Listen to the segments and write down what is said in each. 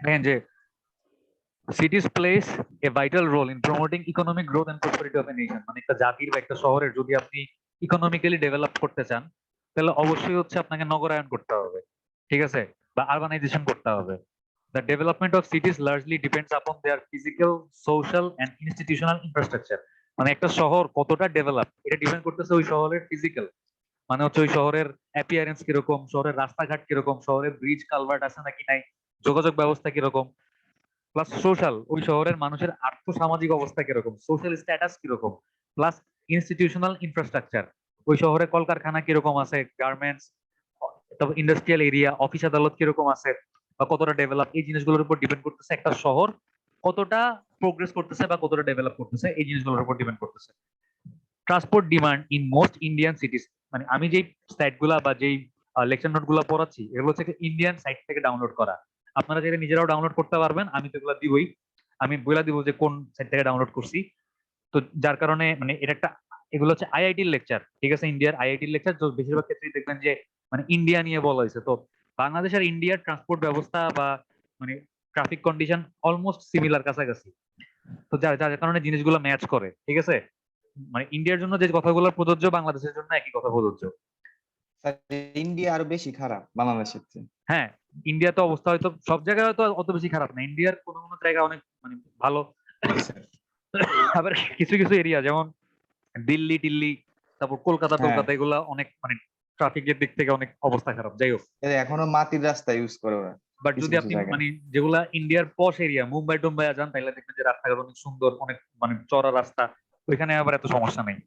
দেখেন যে cities plays a vital role in promoting economic growth and prosperity of a nation। মানে একটা জাতির বা একটা শহরের যদি আপনি ইকোনমিক্যালি ডেভেলপ করতে চান, তাহলে অবশ্যই হচ্ছে আপনাকে নগরায়ন করতে হবে, ঠিক আছে, বা আরবানাইজেশন করতে হবে। The development of cities largely depends upon their physical, social and institutional infrastructure। মানে একটা শহর কতটা ডেভেলপ এটা ডিপেন্ড করতেছে ওই শহরের ফিজিক্যাল, মানে হচ্ছে ওই শহরের অ্যাপিয়ারেন্স কিরকম, শহরের রাস্তাঘাট কিরকম, শহরের ব্রিজ কালভার্ট আছে নাকি নাই, যোগাযোগ ব্যবস্থা কিরকম, প্লাস সোশ্যাল, ওই শহরের মানুষের আর্থ সামাজিক অবস্থা কিরকম, সোশ্যাল স্ট্যাটাস কিরকম, প্লাস ইনস্টিটিউশনাল ইনফ্রাস্ট্রাকচার, ওই শহরে কলকারখানা কিরকম আছে, গার্মেন্টস, তারপর ইন্ডাস্ট্রিয়াল এরিয়া, অফিস আদালত কিরকম আছে বা কতটা ডেভেলপ, এই জিনিসগুলোর উপর ডিপেন্ড করতেছে একটা শহর কতটা প্রোগ্রেস করতেছে বা কতটা ডেভেলপ করতেছে, এই জিনিসগুলোর উপর ডিপেন্ড করতেছে। Transport demand in most Indian সিটিজ, মানে আমি যেই সাইট গুলা বা যেই লেকচার নোট গুলা পড়াচ্ছি এগুলো হচ্ছে ইন্ডিয়ান সাইট থেকে ডাউনলোড করা। আপনারা যেটা নিজেরাও ডাউনলোড করতে পারবেন, আমি তো এগুলো দিবই, আমি বলে দিব যে কোন সাইট থেকে ডাউনলোড করছি। তো যার কারণে মানে এটা একটা, এগুলো হচ্ছে আইআইটির লেকচার, ঠিক আছে, ইন্ডিয়ার আইআইটির লেকচার, তো বেশিরভাগ ক্ষেত্রেই দেখবেন যে মানে ইন্ডিয়া নিয়ে বলা হয়েছে। তো বাংলাদেশ আর ইন্ডিয়ার ট্রান্সপোর্ট ব্যবস্থা বা মানে ট্রাফিক কন্ডিশন অলমোস্ট সিমিলার, কাছাকাছি। তো যার যার কারণে জিনিসগুলো ম্যাচ করে, ঠিক আছে। মানে ইন্ডিয়ার জন্য যে কথাগুলো প্রযোজ্য বাংলাদেশের জন্য একই কথা প্রযোজ্য। স্যার, ইন্ডিয়া আরো বেশি খারাপ বাংলাদেশের চেয়ে। হ্যাঁ, ইন্ডিয়াতে অবস্থা হয়তো সব জায়গায় হয়তো অত বেশি খারাপ না, ইন্ডিয়ার কোনো কোনো জায়গা অনেক মানে ভালো। জি স্যার। আবার কিছু কিছু এরিয়া যেমন দিল্লি টিল্লি, তারপর কলকাতা হ্যাঁ, টলকাতা, এগুলা অনেক মানে ট্রাফিকের দিক থেকে অনেক অবস্থা খারাপ, যাই হোক। এখনো মাটির রাস্তা ইউজ করে ওরা বাট কিছু যদি কিছু আপনি জায়গায়। মানে যেগুলা ইন্ডিয়ার পশ এরিয়া, মুম্বাই টুম্বাই যান, তাহলে দেখবেন যে রাস্তাঘাট অনেক সুন্দর, অনেক মানে চড়া রাস্তা, ওইখানে আবার এত সমস্যা নেই।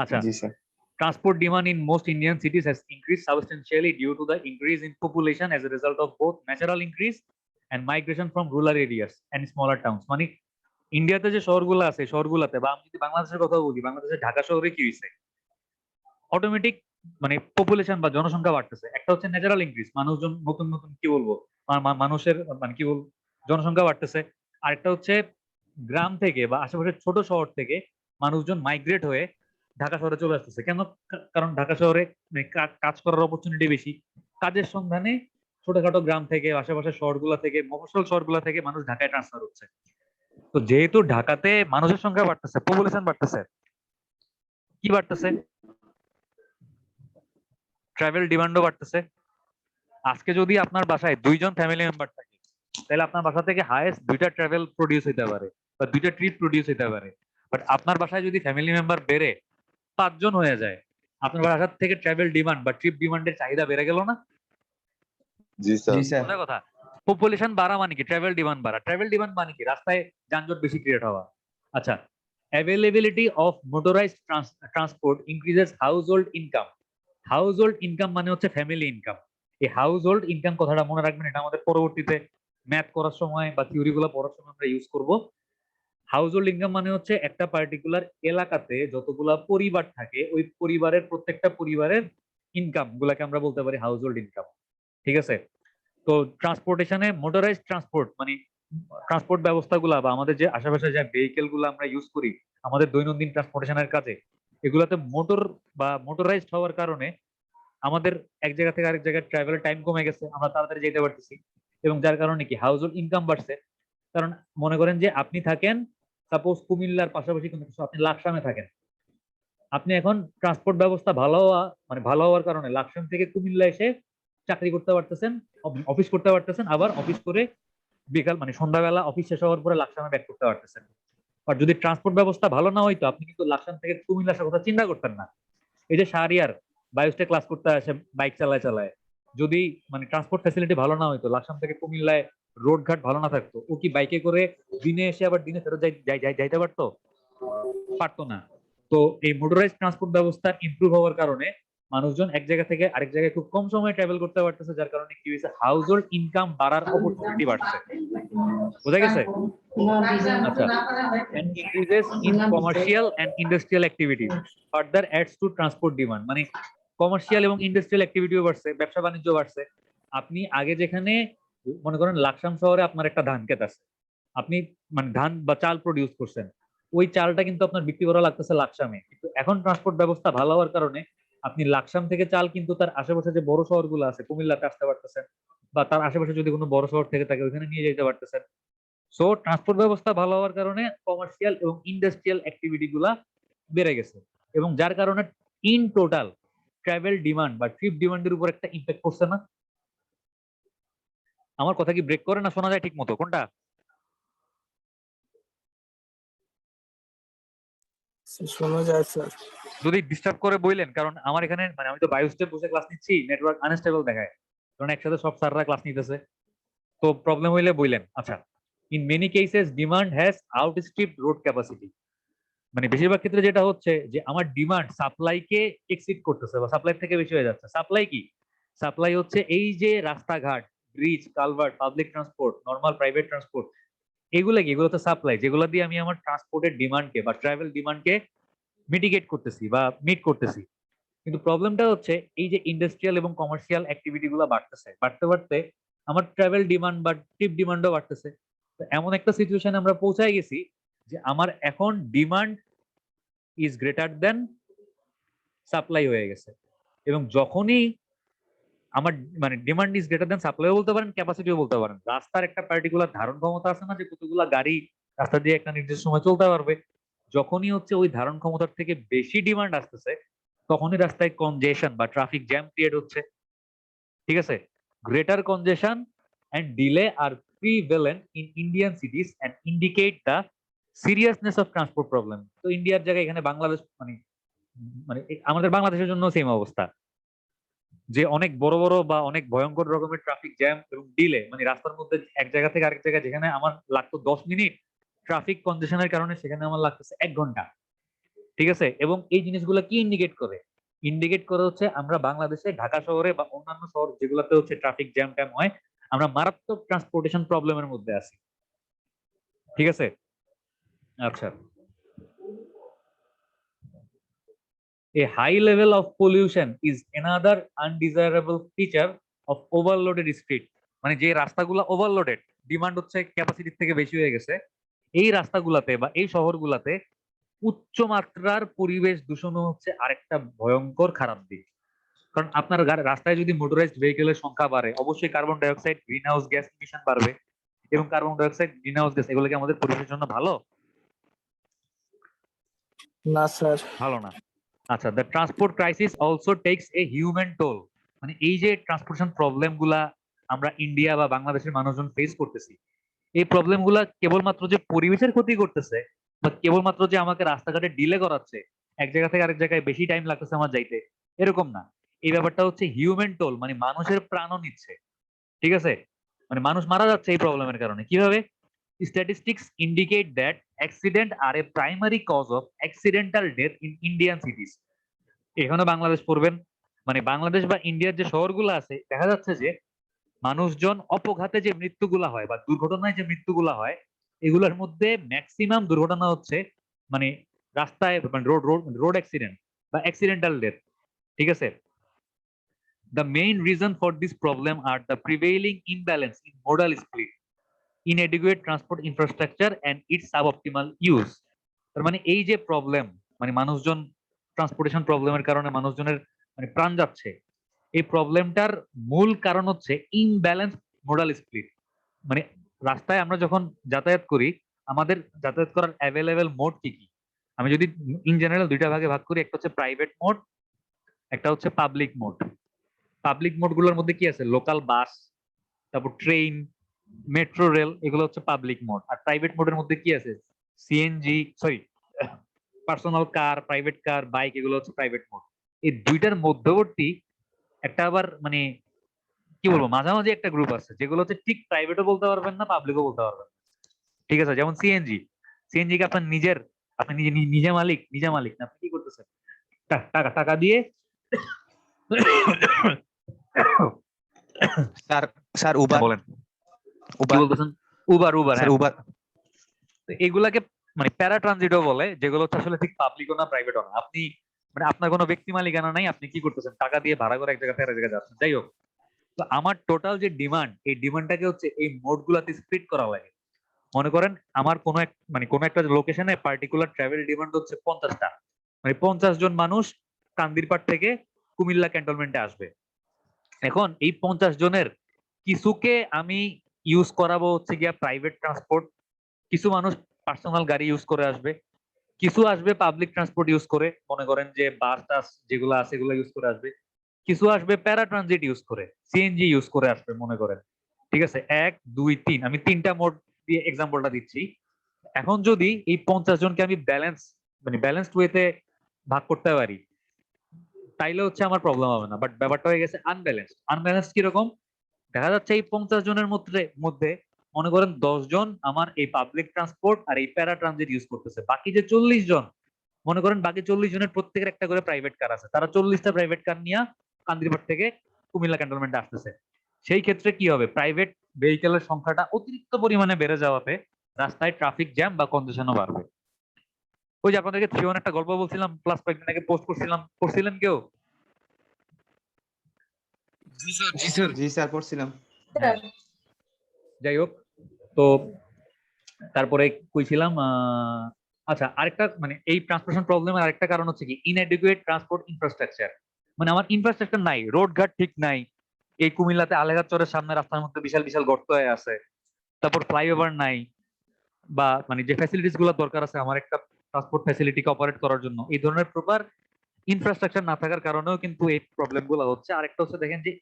আচ্ছা, জি sir. transport demand in most Indian cities has increased substantially due to the increase in population as a result of both natural increase and migration from rural areas and smaller towns। মানে ইন্ডিয়াতে যে শহরগুলো আছে, শহরগুলোতে বা আমি যদি বাংলাদেশের কথা বলি, বাংলাদেশের ঢাকা শহরে কি হয়েছে, অটোমেটিক মানে পপুলেশন বা জনসংখ্যা বাড়তেছে। একটা হচ্ছে ন্যাচারাল ইনক্রিজ, মানুষজন নতুন নতুন কি বলবো মানুষের মানে কি বলবো জনসংখ্যা বাড়তেছে। আরেকটা হচ্ছে গ্রাম থেকে বা আশেপাশের ছোট শহর থেকে মানুষজন মাইগ্রেট হয়ে ঢাকা শহরে চলে আসতেছে। কেন? কারণ ঢাকা শহরে মানে কাজ করার অপরচুনিটি বেশি, কাজের সন্ধানে ছোটখাটো গ্রাম থেকে আশেপাশের শহরগুলা থেকে মফস্বল শহরগুলা থেকে মানুষ ঢাকায় ট্রান্সফার হচ্ছে। তো যেহেতু ঢাকাতে মানুষের সংখ্যা বাড়তেছে, পপুলেশন বাড়তেছে, কি বাড়তেছে, ট্রাভেল ডিমান্ডও বাড়তেছে। আজকে যদি আপনার বাসায় 2 জন ফ্যামিলি মেম্বার থাকে, তাহলে আপনার বাসা থেকে হায়েস্ট 2টা ট্রাভেল প্রডিউস হইতে পারে বা 2টা ট্রিপ প্রডিউস হইতে পারে। বাট আপনার বাসায় যদি ফ্যামিলি মেম্বার বেড়ে 5 জন হয়ে যায়, আপনার বাসা থেকে ট্রাভেল ডিমান্ড বা ট্রিপ ডিমান্ডের চাহিদা বেড়ে গেল না? জি জি স্যার। স্যার। সোজা কথা। পপুলেশন বাড়া মানে কি? ট্রাভেল ডিমান্ড বাড়া। ট্রাভেল ডিমান্ড মানে কি? রাস্তায় যানজট বেশি ক্রিয়েট হওয়া। আচ্ছা, availability of motorised transport increases house hold income. House hold income মানে হচ্ছে ফ্যামিলি ইনকাম। এই হাউস হোল্ড ইনকাম কথাটা মনে রাখবেন, এটা আমাদের পরবর্তীতে ম্যাথ করার সময় বা থিওরি গুলো পড়ার সময় আমরা ইউজ করব। হাউস হোল্ড ইনকাম মানে হচ্ছে একটা পার্টিকুলার এলাকাতে যতগুলা পরিবার থাকে, ওই পরিবারের প্রত্যেকটা পরিবারের ইনকাম গুলাকে আমরা বলতে পারি হাউস হোল্ড ইনকাম, ঠিক আছে। তো ট্রান্সপোর্টেশনে মোটরাইজ ট্রান্সপোর্ট মানে ট্রান্সপোর্ট ব্যবস্থাগুলা বা আমাদের যে আশেপাশে যে ভেহিকেল গুলো আমরা ইউজ করি আমাদের দৈনন্দিন ট্রান্সপোর্টেশনের কাজে, এগুলাতে মোটর বা মোটরাইজড হওয়ার কারণে আমাদের এক জায়গা থেকে আরেক জায়গায় ট্রাভেল টাইম কমে গেছে, আমরা তাড়াতাড়ি যেতে পারতেছি। এবং যার কারণে কি হাউস হোল্ড ইনকাম বাড়ছে। কারণ মনে করেন যে আপনি থাকেন সাপোজ কুমিল্লার পাশাপাশি কোনো কিছু, আপনি লাকসামে থাকেন, আপনি এখন ট্রান্সপোর্ট ব্যবস্থা ভালো হওয়া মানে ভালো হওয়ার কারণে লাকসাম থেকে কুমিল্লা এসে চাকরি করতে পারতেছেন, অফিস করতে পারতেছেন, আবার অফিস করে বিকাল মানে সন্ধ্যাবেলা অফিস শেষ হওয়ার পরে লাকসামে ব্যাক করতে পারতেছেন। আর যদি ট্রান্সপোর্ট ব্যবস্থা ভালো না হইতো, আপনি কিন্তু লাকসাম থেকে কুমিল্লা আসার কথা চিন্তা করতেন না। এই যে শাহরিয়ার বায়োস্টে ক্লাস করতে আসে বাইক চালায় চালায়, যদি মানে ট্রান্সপোর্ট ফ্যাসিলিটি ভালো না হইতো, লাকসাম থেকে কুমিল্লায় রোড ঘাট ভালো না থাকতো, ও কি বাইকে করে দিনে এসে আবার দিনে ফেরত যাইতে পারতো? পারতো না। তো এই মোটরাইজ ট্রান্সপোর্ট ব্যবস্থা ইমপ্রুভ হওয়ার কারণে মানুষজন এক জায়গা থেকে আরেক জায়গায় খুব কম সময়ে ট্রাভেল করতে পারতেছে, যার কারণে কি হয়েছে, হাউস হোল্ড ইনকাম বাড়ার অপরচুনিটি বাড়ছে। বোঝা গেছে? আচ্ছা, and increases in commercial and industrial activities further adds to transport demand। মানে কমার্শিয়াল এবং ইন্ডাস্ট্রিয়াল অ্যাক্টিভিটিও বাড়ছে, ব্যবসা বাণিজ্য বাড়ছে। আপনি আগে যেখানে মনে করেন লাকসাম শহরে আপনার একটা ধান ক্ষেত আছে, আপনি মানে ধান বা চাল প্রডিউস করছেন, ওই চালটা কিন্তু আপনার বিক্রি করা লাগতেছে লাকসামে, কিন্তু এখন ট্রান্সপোর্ট ব্যবস্থা ভালো হওয়ার কারণে আপনি লাকসাম থেকে চাল কিন্তু তার আশেপাশে যে বড় শহরগুলো আছে কুমিল্লাতে আসতে পারতেছেন, বা তার আশেপাশে যদি কোনো বড় শহর থেকে থাকে ওইখানে নিয়ে যেতে পারতেছেন। সো ট্রান্সপোর্ট ব্যবস্থা ভালো হওয়ার কারণে কমার্শিয়াল এবং ইন্ডাস্ট্রিয়াল অ্যাক্টিভিটি গুলা বেড়ে গেছে, এবং যার কারণে ইন টোটাল ট্রাভেল ডিমান্ড বা ট্রিপ ডিমান্ডের উপর একটা ইম্প্যাক্ট পড়ছে না? আমার কথা কি ব্রেক করে না শোনা যায় ঠিক মতো কোনটা? শোনা যায় স্যার। যদি ডিস্টার্ব করে বললেন, কারণ আমার এখানে মানে আমি তো বায়োস্টেপ বসে ক্লাস নিচ্ছি, নেটওয়ার্ক আনস্টেবল দেখায়, কারণ একসাথে সব স্যাররা ক্লাস নিতেছে। তো প্রবলেম হইলে বললেন। আচ্ছা, in many cases demand has outstripped road capacity. মানে বেশিরভাগ ক্ষেত্রে যেটা হচ্ছে যে আমার ডিমান্ড সাপ্লাইকে এক্সিড করতেছে বা সাপ্লাই থেকে বেশি হয়ে যাচ্ছে। সাপ্লাই কি? সাপ্লাই হচ্ছে এই যে রাস্তাঘাট, bridge, culvert, public transport, normal private transport, এগুলো কি? এগুলো তো সাপ্লাই, যেগুলো দিয়ে আমি আমার ট্রান্সপোর্টের ডিমান্ডকে বা ট্রাভেল ডিমান্ডকে মিটিগেট করতেছি বা মিট করতেছি। কিন্তু প্রবলেমটা হচ্ছে এই যে ইন্ডাস্ট্রিয়াল এবং কমার্শিয়াল অ্যাক্টিভিটি গুলো বাড়তেছে, বাড়তে বাড়তে আমার ট্রাভেল ডিমান্ড বা ট্রিপ ডিমান্ডও বাড়তেছে। তো এমন একটা সিচুয়েশনে আমরা পৌঁছায় গেছি যে আমার এখন demand is greater than supply হয়ে গেছে। এবং যখনই আমার মানে ডিমান্ড ইজ গ্রেটার দেন সাপ্লাইও বলতে পারেন, ক্যাপাসিটিও বলতে পারেন, রাস্তার একটা পার্টিকুলার ধারণ ক্ষমতা আছে না যে কতগুলা গাড়ি রাস্তা দিয়ে একটা নির্দিষ্ট সময় চলতে পারবে, যখনই হচ্ছে ওই ধারণ ক্ষমতার থেকে বেশি ডিমান্ড আসতেছে তখনই রাস্তায় কনজেশন বা ট্রাফিক জ্যাম ক্রিয়েট হচ্ছে। ঠিক আছে? Greater কনজেশন and delay are prevalent in Indian cities and indicate the seriousness of transport problem. তো ইন্ডিয়ার জায়গায় এখানে বাংলাদেশ মানে মানে আমাদের বাংলাদেশের জন্য সেম অবস্থা, যে অনেক বড় বড় বা অনেক ভয়ঙ্কর রকমের ট্রাফিক জ্যাম এবং ডিলে, মানে রাস্তার মধ্যে এক জায়গা থেকে আরেক জায়গায় যেখানে আমার লাগতো 10 মিনিট, ট্রাফিক কনজেশনের কারণে সেখানে আমার লাগতেছে 1 ঘন্টা। ঠিক আছে? এবং এই জিনিসগুলো কি ইন্ডিকেট করে? ইন্ডিকেট করে হচ্ছে আমরা বাংলাদেশে ঢাকা শহরে বা অন্যান্য শহর যেগুলোতে হচ্ছে ট্রাফিক জ্যাম ট্যাম হয়, আমরা মারাত্মক ট্রান্সপোর্টেশন প্রবলেমের মধ্যে আছি। ঠিক আছে? আচ্ছা, a high level of pollution is another undesirable feature of overloaded street. মানে যে রাস্তাগুলো ওভারলোডেড, ডিমান্ড হচ্ছে ক্যাপাসিটির থেকে বেশি হয়ে গেছে, এই রাস্তাগুলাতে বা এই শহরগুলাতে উচ্চ মাত্রার পরিবেশ দূষণ হচ্ছে আরেকটা ভয়ঙ্কর খারাপ দিক। কারণ আপনার রাস্তায় যদি মোটরাইজড ভেহিকেলের সংখ্যা বাড়ে, অবশ্যই carbon dioxide, green house gas emission বাড়বে, এবং carbon dioxide, green house gas এগুলো কি আমাদের পরিবেশের জন্য ভালো? না স্যার। ভালো না। আচ্ছা, the transport crisis also tax a human toll. মানে এই যে ট্রান্সপোর্টেশন প্রবলেম গুলা আমরা ইন্ডিয়া বা বাংলাদেশের মানুষজন ফেস করতেছি, এই প্রবলেম গুলা কেবলমাত্র যে পরিবেশের ক্ষতি করতেছে বা কেবলমাত্র যে আমাকে রাস্তাঘাটে ডিলে করাচ্ছে, এক জায়গা থেকে আরেক জায়গায় বেশি টাইম লাগতেছে আমার যাইতে, এরকম না। এই ব্যাপারটা হচ্ছে হিউম্যান টোল, মানে মানুষের প্রাণও নিচ্ছে। ঠিক আছে? মানে মানুষ মারা যাচ্ছে এই প্রবলেমের কারণে। কিভাবে? Statistics indicate that accident are a primary cause of accidental death in Indian cities. এখানে বাংলাদেশ পড়বেন, মানে বাংলাদেশ বা ইন্ডিয়ার যে শহরগুলো আছে দেখা যাচ্ছে যে মানুষজন অপঘাতে যে মৃত্যুগুলা হয় বা দুর্ঘটনায় যে মৃত্যুগুলা হয়, এগুলোর মধ্যে ম্যাক্সিমাম দুর্ঘটনা হচ্ছে মানে রাস্তায়, মানে রোড রোড রোড অ্যাক্সিডেন্ট বা অ্যাক্সিডেন্টাল ডেথ। ঠিক আছে? The main reason for this problem are the prevailing imbalance in modal split, inadequate transport infrastructure and its suboptimal use. তার মানে এই যে প্রবলেম, মানে মানুষজন ট্রান্সপোর্টেশন প্রবলেমের কারণে মানুষজনের মানে প্রাণ যাচ্ছে, এই প্রবলেমটার মূল কারণ হচ্ছে ইমব্যালেন্স মোডাল স্প্লিট। মানে রাস্তায় আমরা যখন যাতায়াত করি, আমাদের যাতায়াত করার অ্যাভেলেবেল মোড কি কি? আমি যদি ইন জেনারেল দুইটা ভাগে ভাগ করি, একটা হচ্ছে প্রাইভেট মোড, একটা হচ্ছে পাবলিক মোড। পাবলিক মোড গুলোর মধ্যে কি আছে? লোকাল বাস, তারপর ট্রেন, মেট্রো রেল, এগুলো হচ্ছে পাবলিক মোড। আর প্রাইভেট মোডের মধ্যে কি আছে? সিএনজি, সরি, পার্সোনাল কার, প্রাইভেট কার, বাইক, এগুলো হচ্ছে প্রাইভেট মোড। এই দুইটার মধ্যবর্তী একটা আবার মানে কি বলবো, মাঝামাঝি একটা গ্রুপ আছে যেগুলো হচ্ছে ঠিক প্রাইভেটও বলতে পারবেন না, পাবলিকও বলতে পারবেন না। ঠিক আছে? যেমন সিএনজি, সিএনজি কে আপনার নিজের, আপনি নিজে নিজে মালিক, নিজে মালিক না, আপনি কি করতেছেন? টাকা টাকা দিয়ে স্যার স্যার উবার বলেন কি উবার বলতেছেন? উবার, উবার, স্যার হ্যাঁ। উবার তো এগুলাকে মানে প্যারা ট্রানজিটও বলে, যেগুলো হচ্ছে আসলে ঠিক পাবলিকও না, প্রাইভেটও না। আপনি মানে আপনার কোনো ব্যক্তি মালিকানা নাই, আপনি কি করতেছেন? টাকা দিয়ে ভাড়া করে এক জায়গা থেকে আরেক জায়গায় যাচ্ছেন। যাই হোক, তো আমার টোটাল যে ডিমান্ড, এই ডিমান্ডটাকে হচ্ছে এই মোড গুলাতে স্প্লিট করা লাগে। মনে করেন আমার কোনো এক মানে কোনো একটা লোকেশনে পার্টিকুলার ট্রাভেল ডিমান্ড হচ্ছে 50টা, মানে 50 জন মানুষ কান্দিরপাড় থেকে কুমিল্লা ক্যান্টনমেন্টে আসবে। এখন এই 50 জনের কিছুকে আমি ইউজ করাবো হচ্ছে গিয়া প্রাইভেট ট্রান্সপোর্ট, কিছু মানুষ পার্সোনাল গাড়ি ইউজ করে আসবে, কিছু আসবে পাবলিক ট্রান্সপোর্ট ইউজ করে, মনে করেন যে বাস টাস যেগুলো আছে এগুলো ইউজ করে আসবে, কিছু আসবে প্যারা ট্রানজিট ইউজ করে, সিএনজি ইউজ করে আসবে মনে করেন। ঠিক আছে, 1 2 3, আমি 3টা মোড দিয়ে এক্সাম্পলটা দিচ্ছি। এখন যদি এই 50 জনকে আমি ব্যালেন্সড ওয়েতে ভাগ করতে পারি, তাইলে হচ্ছে আমার প্রবলেম হবে না। বাট ব্যাপারটা হয়ে গেছে আনব্যালেন্সড কিরকম? দেখা যাচ্ছে এই 50 জনের মধ্যে মধ্যে মনে করেন 10 জন আমার এই পাবলিক ট্রান্সপোর্ট আর এই প্যারা ট্রানজিট ইউজ করতেছে, বাকি যে 40 জন, মনে করেন বাকি 40 জনের প্রত্যেকের একটা করে প্রাইভেট কার আছে, তারা 40টা প্রাইভেট কার নিয়ে কান্দিরপাড় থেকে কুমিল্লা ক্যান্টনমেন্টে আসতেছে। সেই ক্ষেত্রে কি হবে? প্রাইভেট ভেহিকেলের সংখ্যাটা অতিরিক্ত পরিমাণে বেড়ে যাওয়াতে রাস্তায় ট্রাফিক জ্যাম বা কনজেশনও বাড়বে। ওই যে আপনাদেরকে 3-1 একটা গল্প বলছিলাম, প্লাস কয়েকদিন আগে পোস্ট করছিলাম, করছিলেন কেউ? জি স্যার পড়ছিলাম। হ্যাঁ, যাই হোক, তো তারপরে কইছিলাম আচ্ছা, আরেকটা মানে এই ট্রান্সপোর্টেশন প্রবলেমের আরেকটা কারণ হচ্ছে কি ইনএডুকুয়েট ট্রান্সপোর্ট ইনফ্রাস্ট্রাকচার। মানে আমার ইনফ্রাস্ট্রাকচার নাই, রোড ঘাট ঠিক নাই। এই কুমিল্লাতে আলেঘাট চরের সামনে রাস্তার মধ্যে বিশাল বিশাল গর্ত হয়ে আছে, তারপর ফ্লাইওভার নাই, বা মানে যে ফ্যাসিলিটিস গুলো দরকার আছে আমার একটা ট্রান্সপোর্ট ফ্যাসিলিটিকে অপারেট করার জন্য, এই ধরনের প্রপার ইনফ্রাস্ট্রাকচার না থাকার কারণেও কিন্তু এই প্রবলেম গুলো হচ্ছে। আরেকটা হচ্ছে দেখেন যে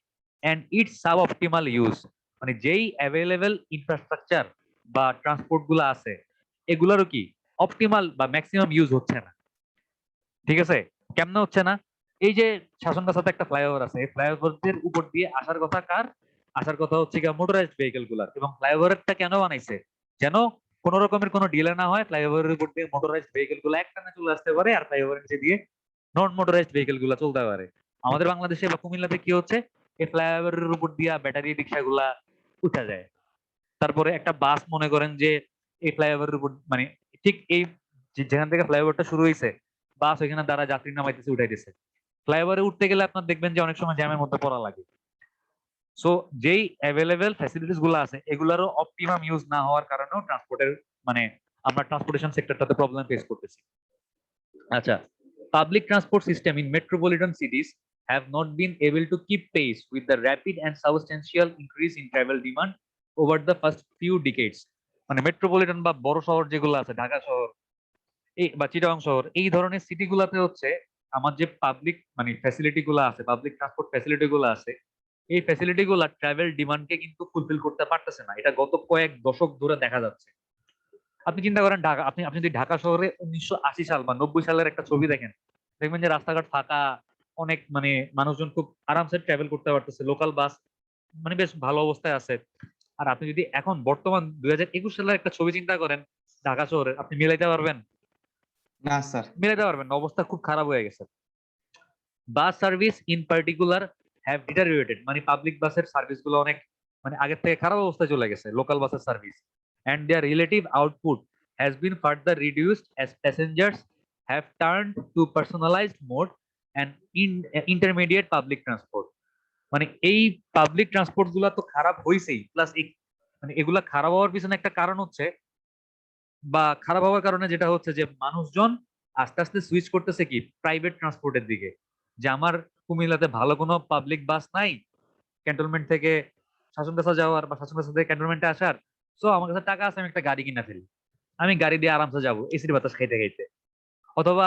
and it's suboptimal use, মানে যেই অ্যাভেলেবেল ইনফ্রাস্ট্রাকচার বা ট্রান্সপোর্ট গুলো আছে এগুলোরও কি অপটিমাল বা ম্যাক্সিমাম ইউজ হচ্ছে না। ঠিক আছে, কেমনে হচ্ছে না? এই যে শাসনগাছাতে একটা ফ্লাইওভার আছে, এই ফ্লাইওভারের উপর দিয়ে আসার কথা কার? আসার কথা হচ্ছে গিয়ে মোটরাইজড ভেহিকেল গুলার। এবং ফ্লাইওভারটা কেন বানাইছে? যেন কোন রকমের কোনো ডিলে না হয়, ফ্লাইওভারের উপর দিয়ে মোটরাইজড ভেহিকেল গুলো একটানা চলে আসতে পারে, আর ফ্লাইওভারের নিচে দিয়ে নন মোটরাইজড ভেহিকেল গুলা চলতে পারে। আমাদের বাংলাদেশে বা কুমিল্লাতে কি হচ্ছে, এই ফ্লাইওভারের উপর দিয়ে ব্যাটারি রিক্সা গুলা উঠা যায়। তারপরে একটা বাস মনে করেন যে এই ফ্লাইওভারের উপর মানে ঠিক এই যেখান থেকে ফ্লাইওভারটা শুরু হয়েছে, বাস ওইখানে দ্বারা যাত্রী নামাইতেছে উঠাইতেছে। ফ্লাইওভারে উঠতে গেলে আপনার দেখবেন যে অনেক সময় জ্যামের মধ্যে পড়া লাগে। সো যেই অ্যাভেলেবেল ফ্যাসিলিটিস গুলো আছে এগুলারও অপটিমাম ইউজ না হওয়ার কারণেও ট্রান্সপোর্টের মানে আমরা ট্রান্সপোর্টেশন সেক্টরটাতে প্রবলেম ফেস করতেছি। আচ্ছা, public transport system in metropolitan সিটিজ have not been able to keep pace with the rapid and substantial increase in travel demand over the first few decades. মানে metropolitan বা বড় শহর যেগুলো আছে, ঢাকা শহর এই বা চিটাগাং শহর, এই ধরনের সিটি গুলাতে হচ্ছে আমার যে পাবলিক মানে ফ্যাসিলিটি গুলো আছে, পাবলিক ট্রান্সপোর্ট ফ্যাসিলিটি গুলো আছে, এই ফ্যাসিলিটি গুলা ট্রাভেল ডিমান্ডকে কিন্তু ফুলফিল করতে পারতেছে না। এটা গত কয়েক দশক ধরে দেখা যাচ্ছে। আপনি চিন্তা করেন ঢাকা, আপনি আপনি যদি ঢাকা শহরে 1980 সাল বা 90 সালের একটা ছবি দেখেন, দেখবেন যে রাস্তাঘাট ফাঁকা, অনেক মানে মানুষজন খুব আরামসে ট্রাভেল করতে পারতেছে, লোকাল বাস মানে বেশ ভালো অবস্থায় আছে। আর আপনি যদি এখন বর্তমান 2021 সালের একটা ছবি চিন্তা করেন ঢাকা শহরে, আপনি মিলাইতে পারবেন? না স্যার। মিলাইতে পারবেন না, অবস্থা খুব খারাপ হয়ে গেছে। Bus service in particular have deteriorated, মানে পাবলিক বাসের সার্ভিস গুলো অনেক মানে আগের থেকে খারাপ অবস্থায় চলে গেছে, লোকাল বাসের service. and their relative output has been further reduced as passengers have turned to personalized mode and intermediate public transport. মানে এই পাবলিক ট্রান্সপোর্ট গুলা তো খারাপ হইছেই, প্লাস মানে এগুলা খারাপ হওয়ার পিছনে একটা কারণ হচ্ছে বা খারাপ হওয়ার কারণে যেটা হচ্ছে যে মানুষজন আস্তে আস্তে সুইচ করতেছে কি প্রাইভেট ট্রান্সপোর্টের দিকে। যে আমার কুমিল্লাতে ভালো কোনো পাবলিক বাস নাই ক্যান্টনমেন্ট থেকে শাসনগাছা যাওয়ার বা শাসনগাছা থেকে ক্যান্টনমেন্টে আসার, সো আমার কাছে টাকা আছে, আমি একটা গাড়ি কিনা ফেলি, আমি গাড়ি দিয়ে আরামসে যাবো এসির বাতাস খাইতে খাইতে। অথবা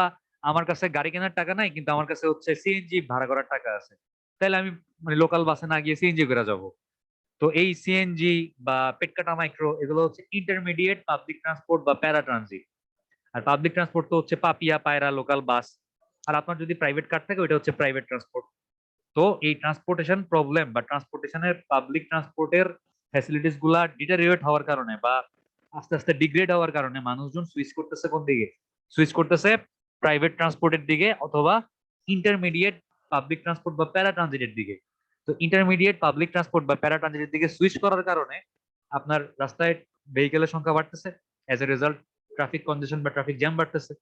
আমার কাছে গাড়ি কেনার টাকা নাই কিন্তু আমার কাছে হচ্ছে সিএনজি ভাড়া করার টাকা আছে, তাহলে আমি মানে লোকাল বাসে না গিয়ে সিএনজি করে যাবো। তো এই সিএনজি বা পেটকাটা মাইক্রো এগুলো হচ্ছে ইন্টারমিডিয়েট পাবলিক ট্রান্সপোর্ট বা প্যারা ট্রানজিট। আর পাবলিক ট্রান্সপোর্ট তো হচ্ছে পাপিয়া, পায়রা, লোকাল বাস। আর আপনার যদি প্রাইভেট কার থাকে ওইটা হচ্ছে প্রাইভেট ট্রান্সপোর্ট। তো এই ট্রান্সপোর্টেশন প্রবলেম বা ট্রান্সপোর্টেশনের পাবলিক ট্রান্সপোর্টের ফ্যাসিলিটিস গুলা ডিটারিয়েট হওয়ার কারণে বা আস্তে আস্তে ডিগ্রেড হওয়ার কারণে মানুষজন সুইচ করতেছে কোন দিকে? সুইচ করতেছে প্রাইভেট ট্রান্সপোর্টের দিকে অথবা ইন্টারমিডিয়েট পাবলিক ট্রান্সপোর্ট বা প্যারা ট্রানজিটের দিকে। তো ইন্টারমিডিয়েট পাবলিক ট্রান্সপোর্ট বা প্যারা ট্রানজিটের দিকে সুইচ করার কারণে আপনার রাস্তায় ভেহিকেলের সংখ্যা বাড়তেছে, অ্যাজ এ রেজাল্ট ট্রাফিক কনজেশন বা ট্রাফিক জ্যাম বাড়তেছে।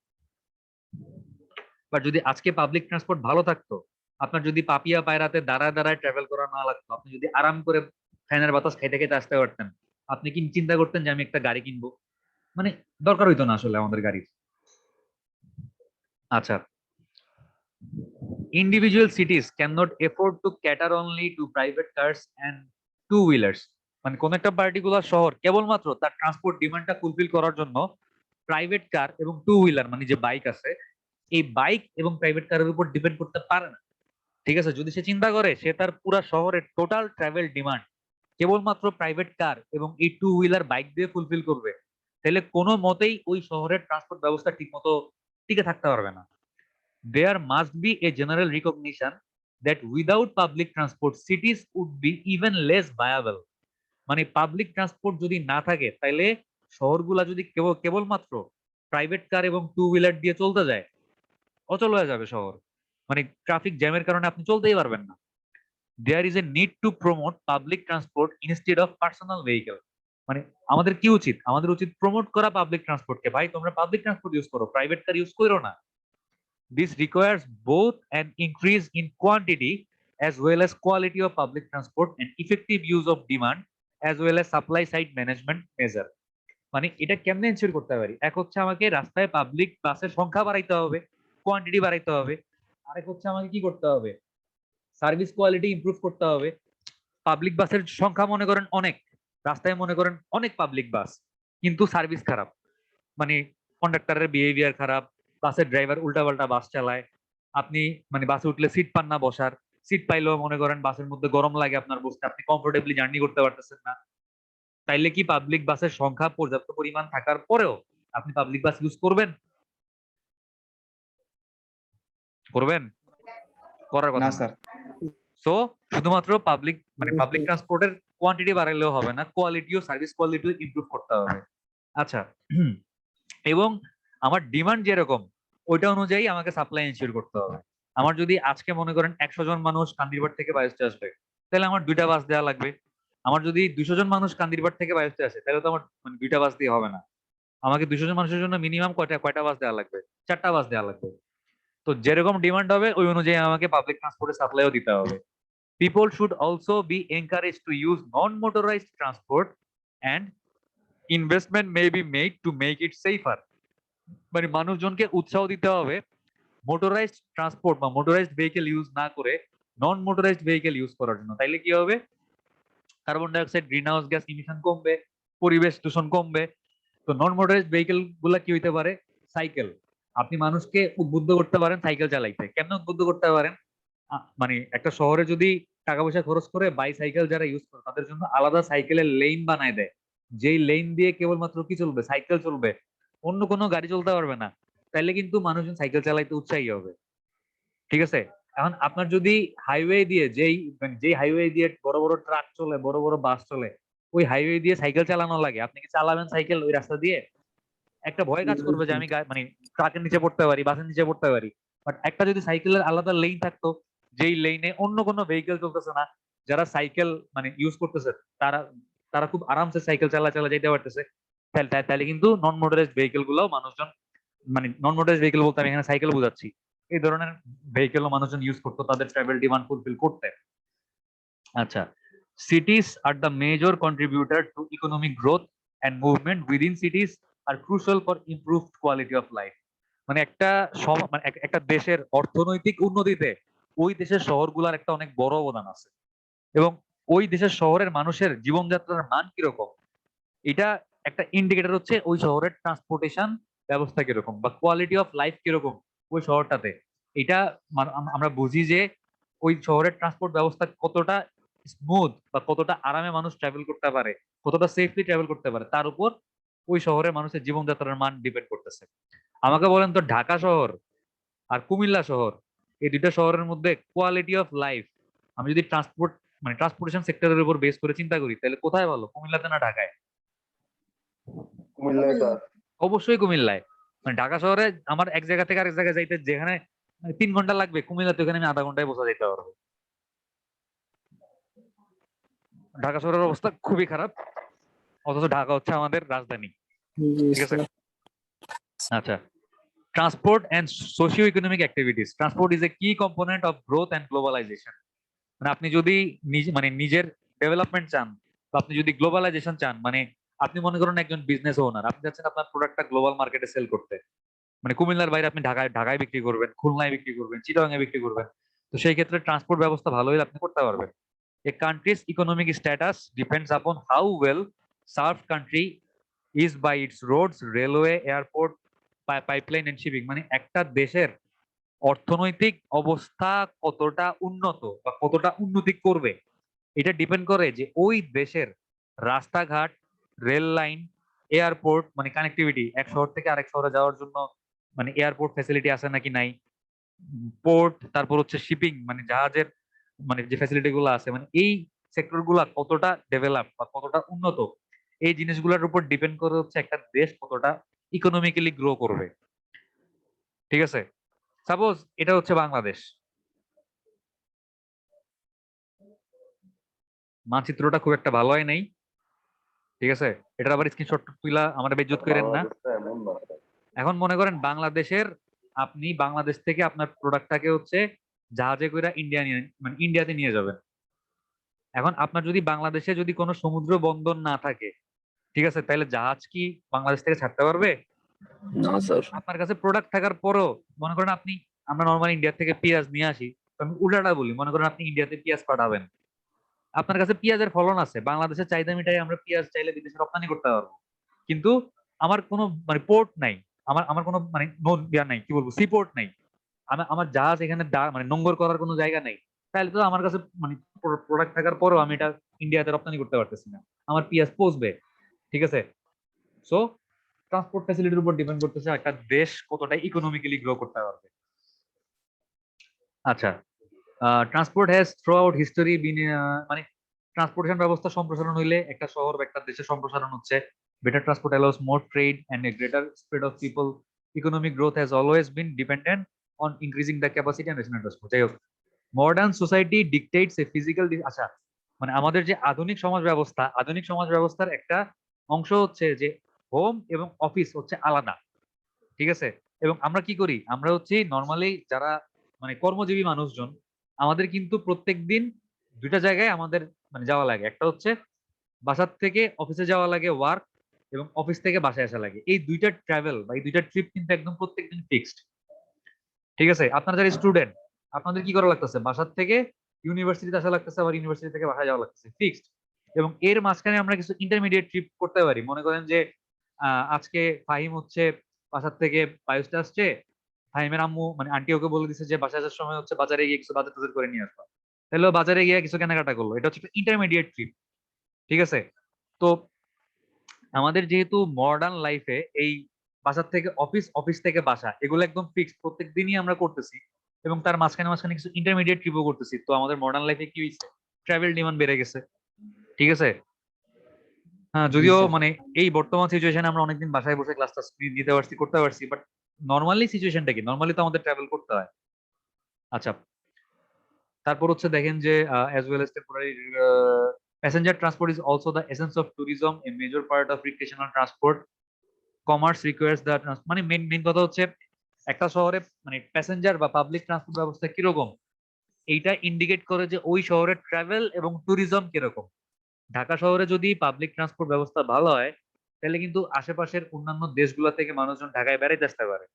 বাট যদি আজকে পাবলিক ট্রান্সপোর্ট ভালো থাকতো, আপনার যদি পাপিয়া পায়রাতে দাঁড়ায় দাঁড়ায় ট্রাভেল করা না লাগতো, আপনি যদি আরাম করে ফ্যানের বাতাস খাইতে খাইতে আসতে পারতেন, আপনি কি চিন্তা করতেন যে আমি একটা গাড়ি কিনবো? মানে দরকার হইতো না আসলে আমাদের গাড়ির। আচ্ছা, individual cities cannot afford to cater only to private cars and two wheelers. মানে কোন একটা পার্টিকুলার শহর কেবলমাত্র তার ট্রান্সপোর্ট ডিমান্ডটা ফুলফিল করার জন্য প্রাইভেট কার এবং টু হুইলার মানে যে বাইক আছে এই বাইক এবং প্রাইভেট কারের উপর ডিপেন্ড করতে পারে না। ঠিক আছে, যদি সে চিন্তা করে সে তার পুরো শহরের টোটাল ট্রাভেল ডিমান্ড কেবলমাত্র প্রাইভেট কার এবং এই টু হুইলার বাইক দিয়ে ফুলফিল করবে, তাহলে কোনো মতেই ওই শহরের ট্রান্সপোর্ট ব্যবস্থা ঠিক মতো টিকে থাকতে পারবে না। There must be a general recognition that without public transport cities would be even less viable. মানে পাবলিক ট্রান্সপোর্ট যদি না থাকে তাহলে শহরগুলা যদি কেবলমাত্র প্রাইভেট কার এবং টু হুইলার দিয়ে চলতে যায়, অচল হয়ে যাবে শহর। মানে ট্রাফিক জ্যামের কারণে আপনি চলতেই পারবেন না। There is a need to promote public transport instead of personal vehicle. মানে আমাদের কি উচিত, আমাদের উচিত প্রমোট করা পাবলিক ট্রান্সপোর্টকে। ভাই তোমরা পাবলিক ট্রান্সপোর্ট ইউজ করো, প্রাইভেট কার ইউজ করো না। This requires both an increase in quantity as well as quality of public transport and effective use of demand as well as supply side management measure. মানে এটা কেমনে ensure করতে পারি? এক হচ্ছে আমাকে রাস্তায় পাবলিক বাসের সংখ্যা বাড়াইতে হবে, কোয়ান্টিটি বাড়াইতে হবে। আরেক হচ্ছে আমাকে কি করতে হবে, সার্ভিস কোয়ালিটি ইমপ্রুভ করতে হবে। পাবলিক বাসের সংখ্যা মনে করেন অনেক, রাস্তায় মনে করেন অনেক পাবলিক বাস, কিন্তু সার্ভিস খারাপ, মানে কন্ডাক্টরের বিহেভিয়ার খারাপ, বাসের ড্রাইভার উল্টাপাল্টা বাস চালায়, আপনি মানে বাসে উঠলে সিট পান না বসার, সিট পাইলেও মনে করেন বাসের মধ্যে গরম লাগে আপনার বসতে, আপনি কমফোর্টেবলি জার্নি করতে পারতেছেন না। তাইলে কি পাবলিক বাসের সংখ্যা পর্যাপ্ত পরিমাণ থাকার পরেও আপনি পাবলিক বাস ইউজ করবেন? করবেন? করার কথা না না। স্যার। সো শুধুমাত্র পাবলিক মানে পাবলিক ট্রান্সপোর্টের কোয়ান্টিটি বাড়াইলেও হবে না, কোয়ালিটিও সার্ভিস কোয়ালিটিও ইমপ্রুভ করতে হবে। আচ্ছা, এবং আমার ডিমান্ড যেরকম ওইটা অনুযায়ী আমাকে সাপ্লাই এনশিওর করতে হবে। আমার যদি আজকে মনে করেন 100 জন মানুষ কান্দিরবাড় থেকে বায়ুস্তে আসবে, তাহলে আমার 2টা বাস দেওয়া লাগবে। আমার যদি 200 জন মানুষ কান্দিরবাড় থেকে বায়ুস্তে আসে, তাহলে তো আমার মানে 2টা বাস দিয়ে হবে না। আমাকে 200 জন মানুষের জন্য মিনিমাম কয়টা বাস দেওয়া লাগবে? 4টা বাস দেওয়া লাগবে। তো যেরকম ডিমান্ড হবে ওই অনুযায়ী আমাকে পাবলিক ট্রান্সপোর্টের সাপ্লাইও দিতে হবে। People should also be encouraged to use non-motorized transport and investment may be made to make it safer. মানে মানুষজনকে উৎসাহ দিতে হবে মোটরাইজড ট্রান্সপোর্ট বা মোটরাইজড ভেহিকেল ইউজ না করে নন মোটরাইজড ভেহিকেল ইউজ করার জন্য। তাইলে কি হবে, carbon dioxide green house gas emission কমবে, পরিবেশ দূষণ কমবে। তো নন মোটরাইজড ভেহিকেল গুলা কি হইতে পারে? সাইকেল। আপনি মানুষকে উদ্বুদ্ধ করতে পারেন সাইকেল চালাইতে। কেমনে উদ্বুদ্ধ করতে পারেন? মানে একটা শহরে যদি টাকা পয়সা খরচ করে বাইসাইকেল যারা ইউজ করে তাদের জন্য আলাদা সাইকেলের লেন বানায় দেয়, যেই লেন দিয়ে কেবলমাত্র কি চলবে? সাইকেল চলবে, অন্য কোনো গাড়ি চলতে পারবে না। তাইলে কিন্তু মানুষজন সাইকেল চালাইতে উৎসাহী হবে। ঠিক আছে, এখন আপনার যদি হাইওয়ে দিয়ে যেই হাইওয়ে দিয়ে বড় বড় ট্রাক চলে, বড় বড় বাস চলে, ওই হাইওয়ে দিয়ে সাইকেল চালানো লাগে, আপনি কি চালাবেন সাইকেল ওই রাস্তা দিয়ে? একটা ভয় কাজ করবে যে আমি মানে ট্রাকের নিচে পড়তে পারি, বাসের নিচে পড়তে পারি। বাট একটা যদি সাইকেলের আলাদা লেন থাকতো, যেই লেনে অন্য কোনো ভেহিকেল চলতেছে না, যারা সাইকেল মানে ইউজ করতেছে তারা তারা খুব আরামসে সাইকেল চালা যেতে পারতেছে, তাহলে কিন্তু নন মোটরাইজড ভেহিকেল গুলো মানুষজন মানে নন মোটরাইজড ভেহিকেল বলতে আমি এখানে সাইকেল বোঝাচ্ছি, এই ধরনের ভেহিকেল মানুষজন ইউজ করতো তাদের ট্রাভেল ডিমান্ড ফুলফিল করতে। আচ্ছা, cities are the major contributor to economic growth and movement within cities are crucial for improved quality of life. মানে একটা দেশের অর্থনৈতিক উন্নতিতে ওই দেশের শহরগুলোর একটা অনেক বড় অবদান আছে, এবং ওই দেশের শহরের মানুষের জীবনযাত্রার মান কিরকম এটা একটা ইন্ডিকেটর হচ্ছে ওই শহরের ট্রান্সপোর্টেশন ব্যবস্থা কিরকম বা কোয়ালিটি অফ লাইফ কিরকম ওই শহরটাতে। এটা আমরা বুঝি যে ওই শহরের ট্রান্সপোর্ট ব্যবস্থা কতটা স্মুথ বা কতটা আরামে মানুষ ট্রাভেল করতে পারে, কতটা সেফলি ট্রাভেল করতে পারে, তার উপর ওই শহরের মানুষের জীবনযাত্রার মান ডিপেন্ড করতেছে। আমাকে বলেন তো, ঢাকা শহর আর কুমিল্লা শহর, এই দুইটা শহরের মধ্যে কোয়ালিটি অফ লাইফ আমি যদি ট্রান্সপোর্টেশন সেক্টরের উপর বেস করে চিন্তা করি, তাহলে কোথায় ভালো, কুমিল্লাতে না ঢাকায়? কুমিল্লায় স্যার। অবশ্যই কুমিল্লায়। মানে ঢাকা শহরে আমার এক জায়গা থেকে আরেক জায়গায় যাইতে যেখানে 3 ঘন্টা লাগবে, কুমিল্লাতে ওখানে আমি আধা ঘন্টায় পৌঁছা যেতে পারবো। ঢাকা শহরের অবস্থা খুবই খারাপ, অথচ ঢাকা হচ্ছে আমাদের রাজধানী। জি ঠিক আছে, স্যার। আচ্ছা, transport and socio economic activities. Transport is a key component of growth and globalisation. মানে আপনি যদি নিজের ডেভেলপমেন্ট চান বা আপনি যদি গ্লোবালাইজেশন চান, মানে আপনি মনে করেন একজন বিজনেস ওনার, আপনি চাচ্ছেন আপনার প্রোডাক্টটা গ্লোবাল মার্কেটে সেল করতে, মানে কুমিল্লার বাইরে আপনি ঢাকায় বিক্রি করবেন, খুলনায় বিক্রি করবেন, চিটাগাঙে বিক্রি করবেন। তো সেই ক্ষেত্রে ট্রান্সপোর্ট ব্যবস্থা ভালো হলে আপনি করতে পারবেন। A country's economic status depends upon how well served country is by its roads, railway, airport, pipeline and shipping। মানে একটা দেশের অর্থনৈতিক অবস্থা কতটা উন্নত বা কতটা উন্নতি করবে, এটা ডিপেন্ড করে যে ওই দেশের রাস্তাঘাট, রেল লাইন, এয়ারপোর্ট, মানে কানেক্টিভিটি, এক শহর থেকে আরেক শহরে যাওয়ার জন্য মানে এয়ারপোর্ট ফ্যাসিলিটি আছে নাকি নাই, পোর্ট, তারপর হচ্ছে শিপিং মানে জাহাজের মানে যে ফ্যাসিলিটি গুলো আছে, মানে এই সেক্টর গুলা কতটা ডেভেলপ বা কতটা উন্নত, এই জিনিসগুলোর উপর ডিপেন্ড করে হচ্ছে একটা দেশ কতটা ইকোনমিক্যালি গ্রো করবে। ঠিক আছে, সাপোজ এটা হচ্ছে বাংলাদেশ, মানচিত্রটা খুব একটা ভালো হয় নাই, ঠিক আছে, এটার আবার স্ক্রিনশট তুইলা আমার বেজ্জত করেন না। বাংলাদেশটা এমন না। এখন মনে করেন বাংলাদেশের, আপনি বাংলাদেশ থেকে আপনার প্রোডাক্টটাকে হচ্ছে জাহাজে করে ইন্ডিয়া নিয়ে মানে ইন্ডিয়াতে নিয়ে যাবেন। এখন আপনার যদি বাংলাদেশে যদি কোনো সমুদ্র বন্দর না থাকে, ঠিক আছে, তাহলে জাহাজ কি বাংলাদেশ থেকে ছাড়তে পারবে? না স্যার। আপনার কাছে প্রোডাক্ট থাকার পরও মনে করেন আপনি, আমরা নর্মাল ইন্ডিয়া থেকে পেঁয়াজ নিয়ে আসি, তো আমি উল্টাটা বলি, মনে করেন আপনি ইন্ডিয়াতে পেঁয়াজ পাঠাবেন, আপনার কাছে পেঁয়াজের ফলন আছে, বাংলাদেশের চাহিদা মিটাই আমরা পেঁয়াজ চাইলে বিদেশে রপ্তানি করতে পারবো, কিন্তু আমার কোনো মানে পোর্ট নাই, আমার আমার কোনো মানে নাই, কি বলবো, সি পোর্ট নাই, আমার আমার জাহাজ এখানে মানে নোঙ্গর করার কোনো জায়গা নেই, তাহলে তো আমার কাছে মানে প্রোডাক্ট থাকার পরেও আমি এটা ইন্ডিয়াতে রপ্তানি করতে পারতেছি না, আমার পেঁয়াজ পচবে। ঠিক আছে, সো ট্রান্সপোর্ট ফ্যাসিলিটির উপর ডিপেন্ড করতেছে একটা দেশ কতটা ইকোনমিক্যালি গ্রো করতে পারবে। আচ্ছা, transport has throughout history been, মানে ট্রান্সপোর্টেশন ব্যবস্থা সম্প্রসারণ হইলে একটা শহর বা একটা দেশের সম্প্রসারণ হচ্ছে। Better transport allows more trade and a greater spread of people. Economic growth has always been dependent on increasing the capacity and rational transport. যাই হোক, modern society dictates a physical, আচ্ছা মানে আমাদের যে আধুনিক সমাজ ব্যবস্থা, আধুনিক সমাজ ব্যবস্থার একটা অংশ হচ্ছে যে হোম এবং অফিস হচ্ছে আলাদা। ঠিক আছে, এবং আমরা কি করি, আমরা হচ্ছে নর্মালি যারা মানে কর্মজীবী মানুষজন, আমাদের কিন্তু প্রত্যেক দিন দুইটা জায়গায় আমাদের মানে যাওয়া লাগে, একটা হচ্ছে বাসার থেকে অফিসে যাওয়া লাগে ওয়ার্ক, এবং অফিস থেকে বাসায় আসা লাগে, এই দুইটা ট্রাভেল বা এই দুইটা ট্রিপ কিন্তু একদম প্রত্যেকদিন ফিক্সড। ঠিক আছে, আপনারা যারা স্টুডেন্ট, আপনাদের কি করা লাগতেছে, বাসার থেকে ইউনিভার্সিটিতে আসা লাগতেছে, আবার ইউনিভার্সিটি থেকে বাসায় যাওয়া লাগতেছে, ফিক্সড। এবং এর মাঝখানে আমরা কিছু ইন্টারমিডিয়েট ট্রিপ করতে পারি, মনে করেন যে আজকে ফাহিম হচ্ছে বাসার থেকে বায়ুসটা আসছে, ফাহিমের আম্মু মানে আন্টি ওকে বলে দিচ্ছে যে বাসায় আসার সময় হচ্ছে বাজারে গিয়ে কিছু বাজার টাজার করে নিয়ে আসবা, তাহলে ও বাজারে গিয়ে কিছু কেনাকাটা করলো, এটা হচ্ছে ইন্টারমিডিয়েট ট্রিপ। ঠিক আছে, তো আমাদের যেহেতু মডার্ন লাইফে এই বাসার থেকে অফিস, অফিস থেকে বাসা, এগুলো একদম ফিক্সড প্রত্যেক দিনই আমরা করতেছি, এবং তার মাঝখানে মাঝখানে কিছু ইন্টারমিডিয়েট ট্রিপও করতেছি, তো আমাদের মডার্ন লাইফে কি হয়েছে, ট্রাভেল ডিমান্ড বেড়ে গেছে। ঠিক আছে, হ্যাঁ, জি যদিও স্যার। মানে এই বর্তমান সিচুয়েশনে আমরা অনেকদিন বাসায় বসে ক্লাস টাস নিতে পারছি, করতে পারছি, বাট নর্মালি সিচুয়েশনটা কি, নর্মালি তো আমাদের ট্রাভেল করতে হয়। আচ্ছা, তারপর হচ্ছে দেখেন যে as well as temporary passenger transport is also the essence of tourism, a major part of recreational transport. Commerce requires the মানে মেইন কথা হচ্ছে একটা শহরে মানে প্যাসেঞ্জার বা পাবলিক ট্রান্সপোর্ট ব্যবস্থা কিরকম, এইটা ইন্ডিকেট করে যে ওই শহরের ট্রাভেল এবং ট্যুরিজম কিরকম। ঢাকা শহরে যদি পাবলিক ট্রান্সপোর্ট ব্যবস্থা ভালো হয়, তাহলে কিন্তু আশেপাশের অন্যান্য দেশগুলো থেকে মানুষজন ঢাকায় বেড়াইতে আসতে পারে।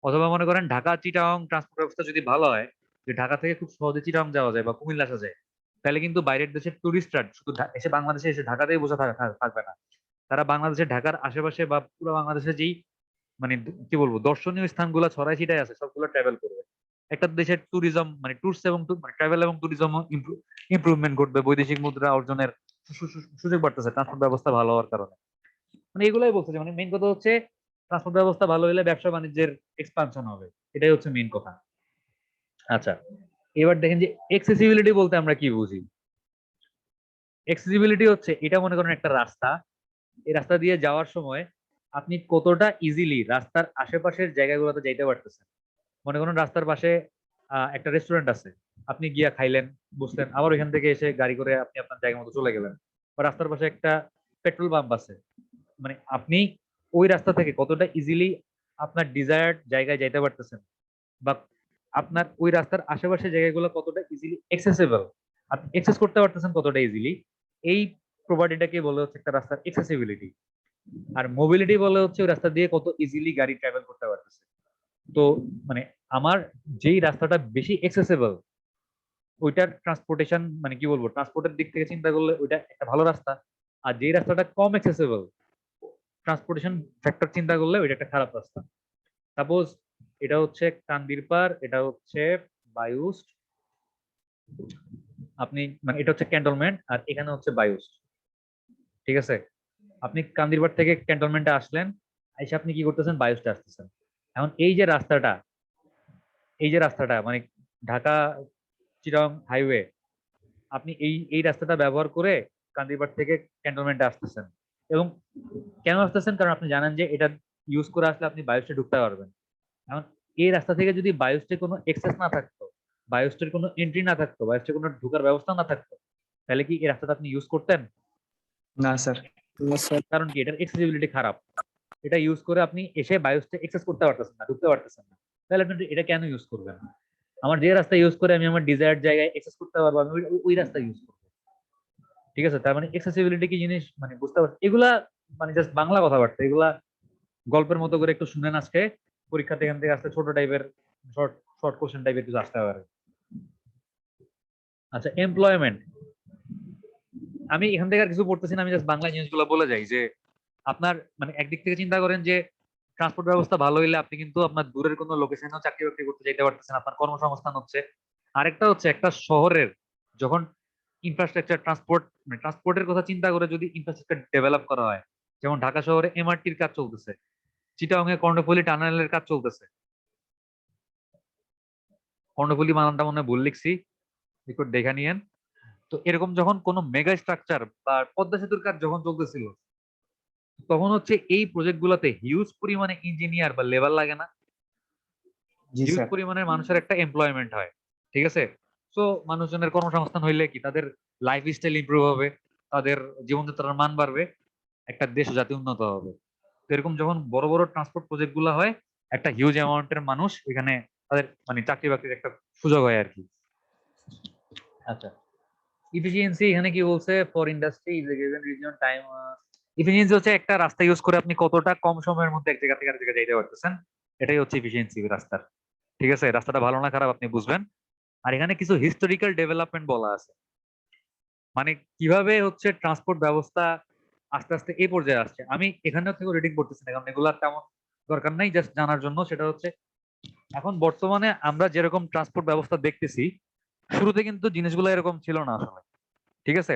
অথবা মনে করেন ঢাকা চিটাগং ট্রান্সপোর্ট ব্যবস্থা যদি ভালো হয়, যে ঢাকা থেকে খুব সহজে চিটাগং যাওয়া যায় বা কুমিল্লা আসা যায়, তাহলে কিন্তু বাইরের দেশের টুরিস্টরা শুধু এসে বাংলাদেশে এসে ঢাকাতেই বসে থাকবে না, তারা বাংলাদেশের ঢাকার আশেপাশে বা পুরো বাংলাদেশে যেই মানে কি বলবো দর্শনীয় স্থানগুলো ছড়াই ছিটাই আছে সবগুলো ট্রাভেল করবে। একটা দেশের ট্যুরিজম মানে ট্যুরস এবং মানে ট্রাভেল এবং ট্যুরিজম ইমপ্রুভমেন্ট ঘটবে, বৈদেশিক মুদ্রা অর্জনের সুযোগ বাড়তেছে ট্রান্সপোর্ট ব্যবস্থা ভালো হওয়ার কারণে। মানে এগুলাই বলছে যে মানে মেইন কথা হচ্ছে ট্রান্সপোর্ট ব্যবস্থা ভালো হলে ব্যবসা বাণিজ্যের এক্সপানশন হবে, এটাই হচ্ছে মেইন কথা। আচ্ছা, এবার দেখেন যে এক্সেসিবিলিটি বলতে আমরা কি বুঝি। এক্সেসিবিলিটি হচ্ছে এটা মনে করেন একটা রাস্তা, এই রাস্তা দিয়ে যাওয়ার সময় আপনি কতটা ইজিলি রাস্তার আশেপাশের জায়গাগুলোতে যাইতে পারতেছেন। মনে করেন রাস্তার পাশে একটা রেস্টুরেন্ট আছে, আপনি গিয়া খাইলেন, বসলেন, আবার ওইখান থেকে এসে গাড়ি করে আপনি আপনার জায়গা মতো চলে গেলেন। বা রাস্তার পাশে একটা পেট্রোল পাম্প আছে, মানে আপনি ওই রাস্তা থেকে কতটা ইজিলি আপনার ডিজায়ার্ড জায়গায় যাইতে পারতেছেন, বা আপনার ওই রাস্তার আশেপাশের জায়গাগুলো কতটা ইজিলি এক্সেসিবল, আপনি এক্সেস করতে পারতেছেন কতটা ইজিলি, এই প্রপার্টিটাকে বলে হচ্ছে একটা রাস্তার এক্সেসিবিলিটি। আর মোবিলিটি বলে হচ্ছে ওই রাস্তা দিয়ে কত ইজিলি গাড়ি ট্রাভেল করতে পারতেছে। তো মানে আমার যেই রাস্তাটা বেশি এক্সেসিবল, ওইটার ট্রান্সপোর্টেশন মানে কি বলবো, ট্রান্সপোর্টের দিক থেকে চিন্তা করলে ওইটা একটা ভালো রাস্তা। আর যেই রাস্তাটা কম এক্সেসিবল, ট্রান্সপোর্টেশন ফ্যাক্টর চিন্তা করলে ওইটা একটা খারাপ রাস্তা। সাপোজ এটা হচ্ছে কান্দিরপাড়, এটা হচ্ছে বায়ুস্ট, আপনি মানে এটা হচ্ছে ক্যান্টনমেন্ট আর এখানে হচ্ছে বায়ুস্ট, ঠিক আছে? আপনি কান্দিরপাড় থেকে ক্যান্টনমেন্টে আসলেন, এসে আপনি কি করতেছেন, বায়ুস্টে আসতেছেন। এখন এই যে রাস্তাটা মানে ঢাকা চিটাগং হাইওয়ে, আপনি এই এই রাস্তাটা ব্যবহার করে কান্দিরপাড় থেকে ক্যান্টনমেন্টে আসতেছেন। এবং কেন আসতেছেন, কারণ আপনি জানেন যে এটা ইউজ করে আসলে আপনি বায়ুস্টে ঢুকতে পারবেন। এখন এই রাস্তা থেকে যদি বায়ুস্টে কোনো এক্সেস না থাকতো, বায়ুস্টের কোনো এন্ট্রি না থাকতো, বায়ুস্টে কোনো ঢোকার ব্যবস্থা না থাকতো, তাহলে কি এই রাস্তাটা আপনি ইউজ করতেন? না স্যার। না স্যার। কারণ কি, এটার এক্সেসিবিলিটি খারাপ। এটা ইউজ করে আপনি এসে বায়ুস্টে এক্সেস করতে পারতেছেন না, ঢুকতে পারতেছেন না, তাহলে আপনি এটা কেন ইউজ করবেন? আমার যে রাস্তা ইউজ করে আমি আমার ডিজায়ার্ড জায়গায় এক্সেস করতে পারবো, আমি ওই রাস্তা ইউজ করবো। ঠিক আছে, তার মানে এক্সেসিবিলিটি কি জিনিস মানে বুঝতে পারছি। এগুলা মানে জাস্ট বাংলা কথাবার্তা, এগুলা গল্পের মতো করে একটু শুনেন আজকে, পরীক্ষাতে এখান থেকে আসতে ছোট টাইপের শর্ট শর্ট কোশ্চেন টাইপের কিছু আসতে পারে। আচ্ছা, এমপ্লয়মেন্ট। আমি এখান থেকে আর কিছু পড়তেছি না, আমি জাস্ট বাংলা জিনিসগুলো বলে যাই যে আপনার মানে একদিক থেকে চিন্তা করেন যে ট্রান্সপোর্ট ব্যবস্থা ভালো হইলে আপনি কিন্তু আপনার দূরের কোনো লোকেশনেও চাকরি বাকরি করতে যেতে পারতেছেন, আপনার কর্মসংস্থান হচ্ছে। আরেকটা হচ্ছে একটা শহরের যখন ইনফ্রাস্ট্রাকচার মানে ট্রান্সপোর্টের কথা চিন্তা করে যদি ইনফ্রাস্ট্রাকচার ডেভেলপ করা হয়, যেমন ঢাকা শহরে এমআরটির কাজ চলতেছে, চিটাগং এ কর্ণফুলী টানেলের কাজ চলতেছে। কর্ণফুলী বানানটা মনে হয় ভুল লিখছি, একটু দেখে নিয়েন। তো এরকম যখন কোনো মেগা স্ট্রাকচার বা পদ্মা সেতুর কাজ যখন চলতেছিল, তখন হচ্ছে এই প্রজেক্ট গুলোতে হিউজ পরিমাণে ইঞ্জিনিয়ার বা লেবার লাগে না, জি হিউজ স্যার। পরিমাণের মানুষের একটা এমপ্লয়মেন্ট হয়। ঠিক আছে, তো মানুষজনের কর্মসংস্থান হইলে কি তাদের লাইফ স্টাইল ইমপ্রুভ হবে, তাদের জীবনযাত্রার মান বাড়বে, একটা দেশ জাতি উন্নত হবে। তো এরকম যখন বড় বড় ট্রান্সপোর্ট প্রজেক্ট গুলো হয়, একটা হিউজ অ্যামাউন্টের মানুষ এখানে তাদের মানে চাকরি বাকরির একটা সুযোগ হয় আর কি। আচ্ছা, ইফিসিয়েন্সি এখানে কি বলছে, for industry is a given region time. Efficiency হচ্ছে একটা রাস্তা ইউজ করে আপনি কতটা কম সময়ের মধ্যে এক জায়গা থেকে আরেক জায়গায় যাইতে পারতেছেন, এটাই হচ্ছে ইফিসিয়েন্সি রাস্তার। ঠিক আছে, রাস্তাটা ভালো না খারাপ আপনি বুঝবেন। আর এখানে কিছু হিস্টোরিক্যাল ডেভেলপমেন্ট বলা আছে, মানে কিভাবে হচ্ছে ট্রান্সপোর্ট ব্যবস্থা আস্তে আস্তে এই পর্যায়ে আসছে। আমি এখানে থেকে রিডিং করতেছি না, কারণ এগুলার তেমন দরকার নাই, জাস্ট জানার জন্য। সেটা হচ্ছে এখন বর্তমানে আমরা যেরকম ট্রান্সপোর্ট ব্যবস্থা দেখতেছি, শুরুতে কিন্তু জিনিসগুলো এরকম ছিল না আসলে। ঠিক আছে,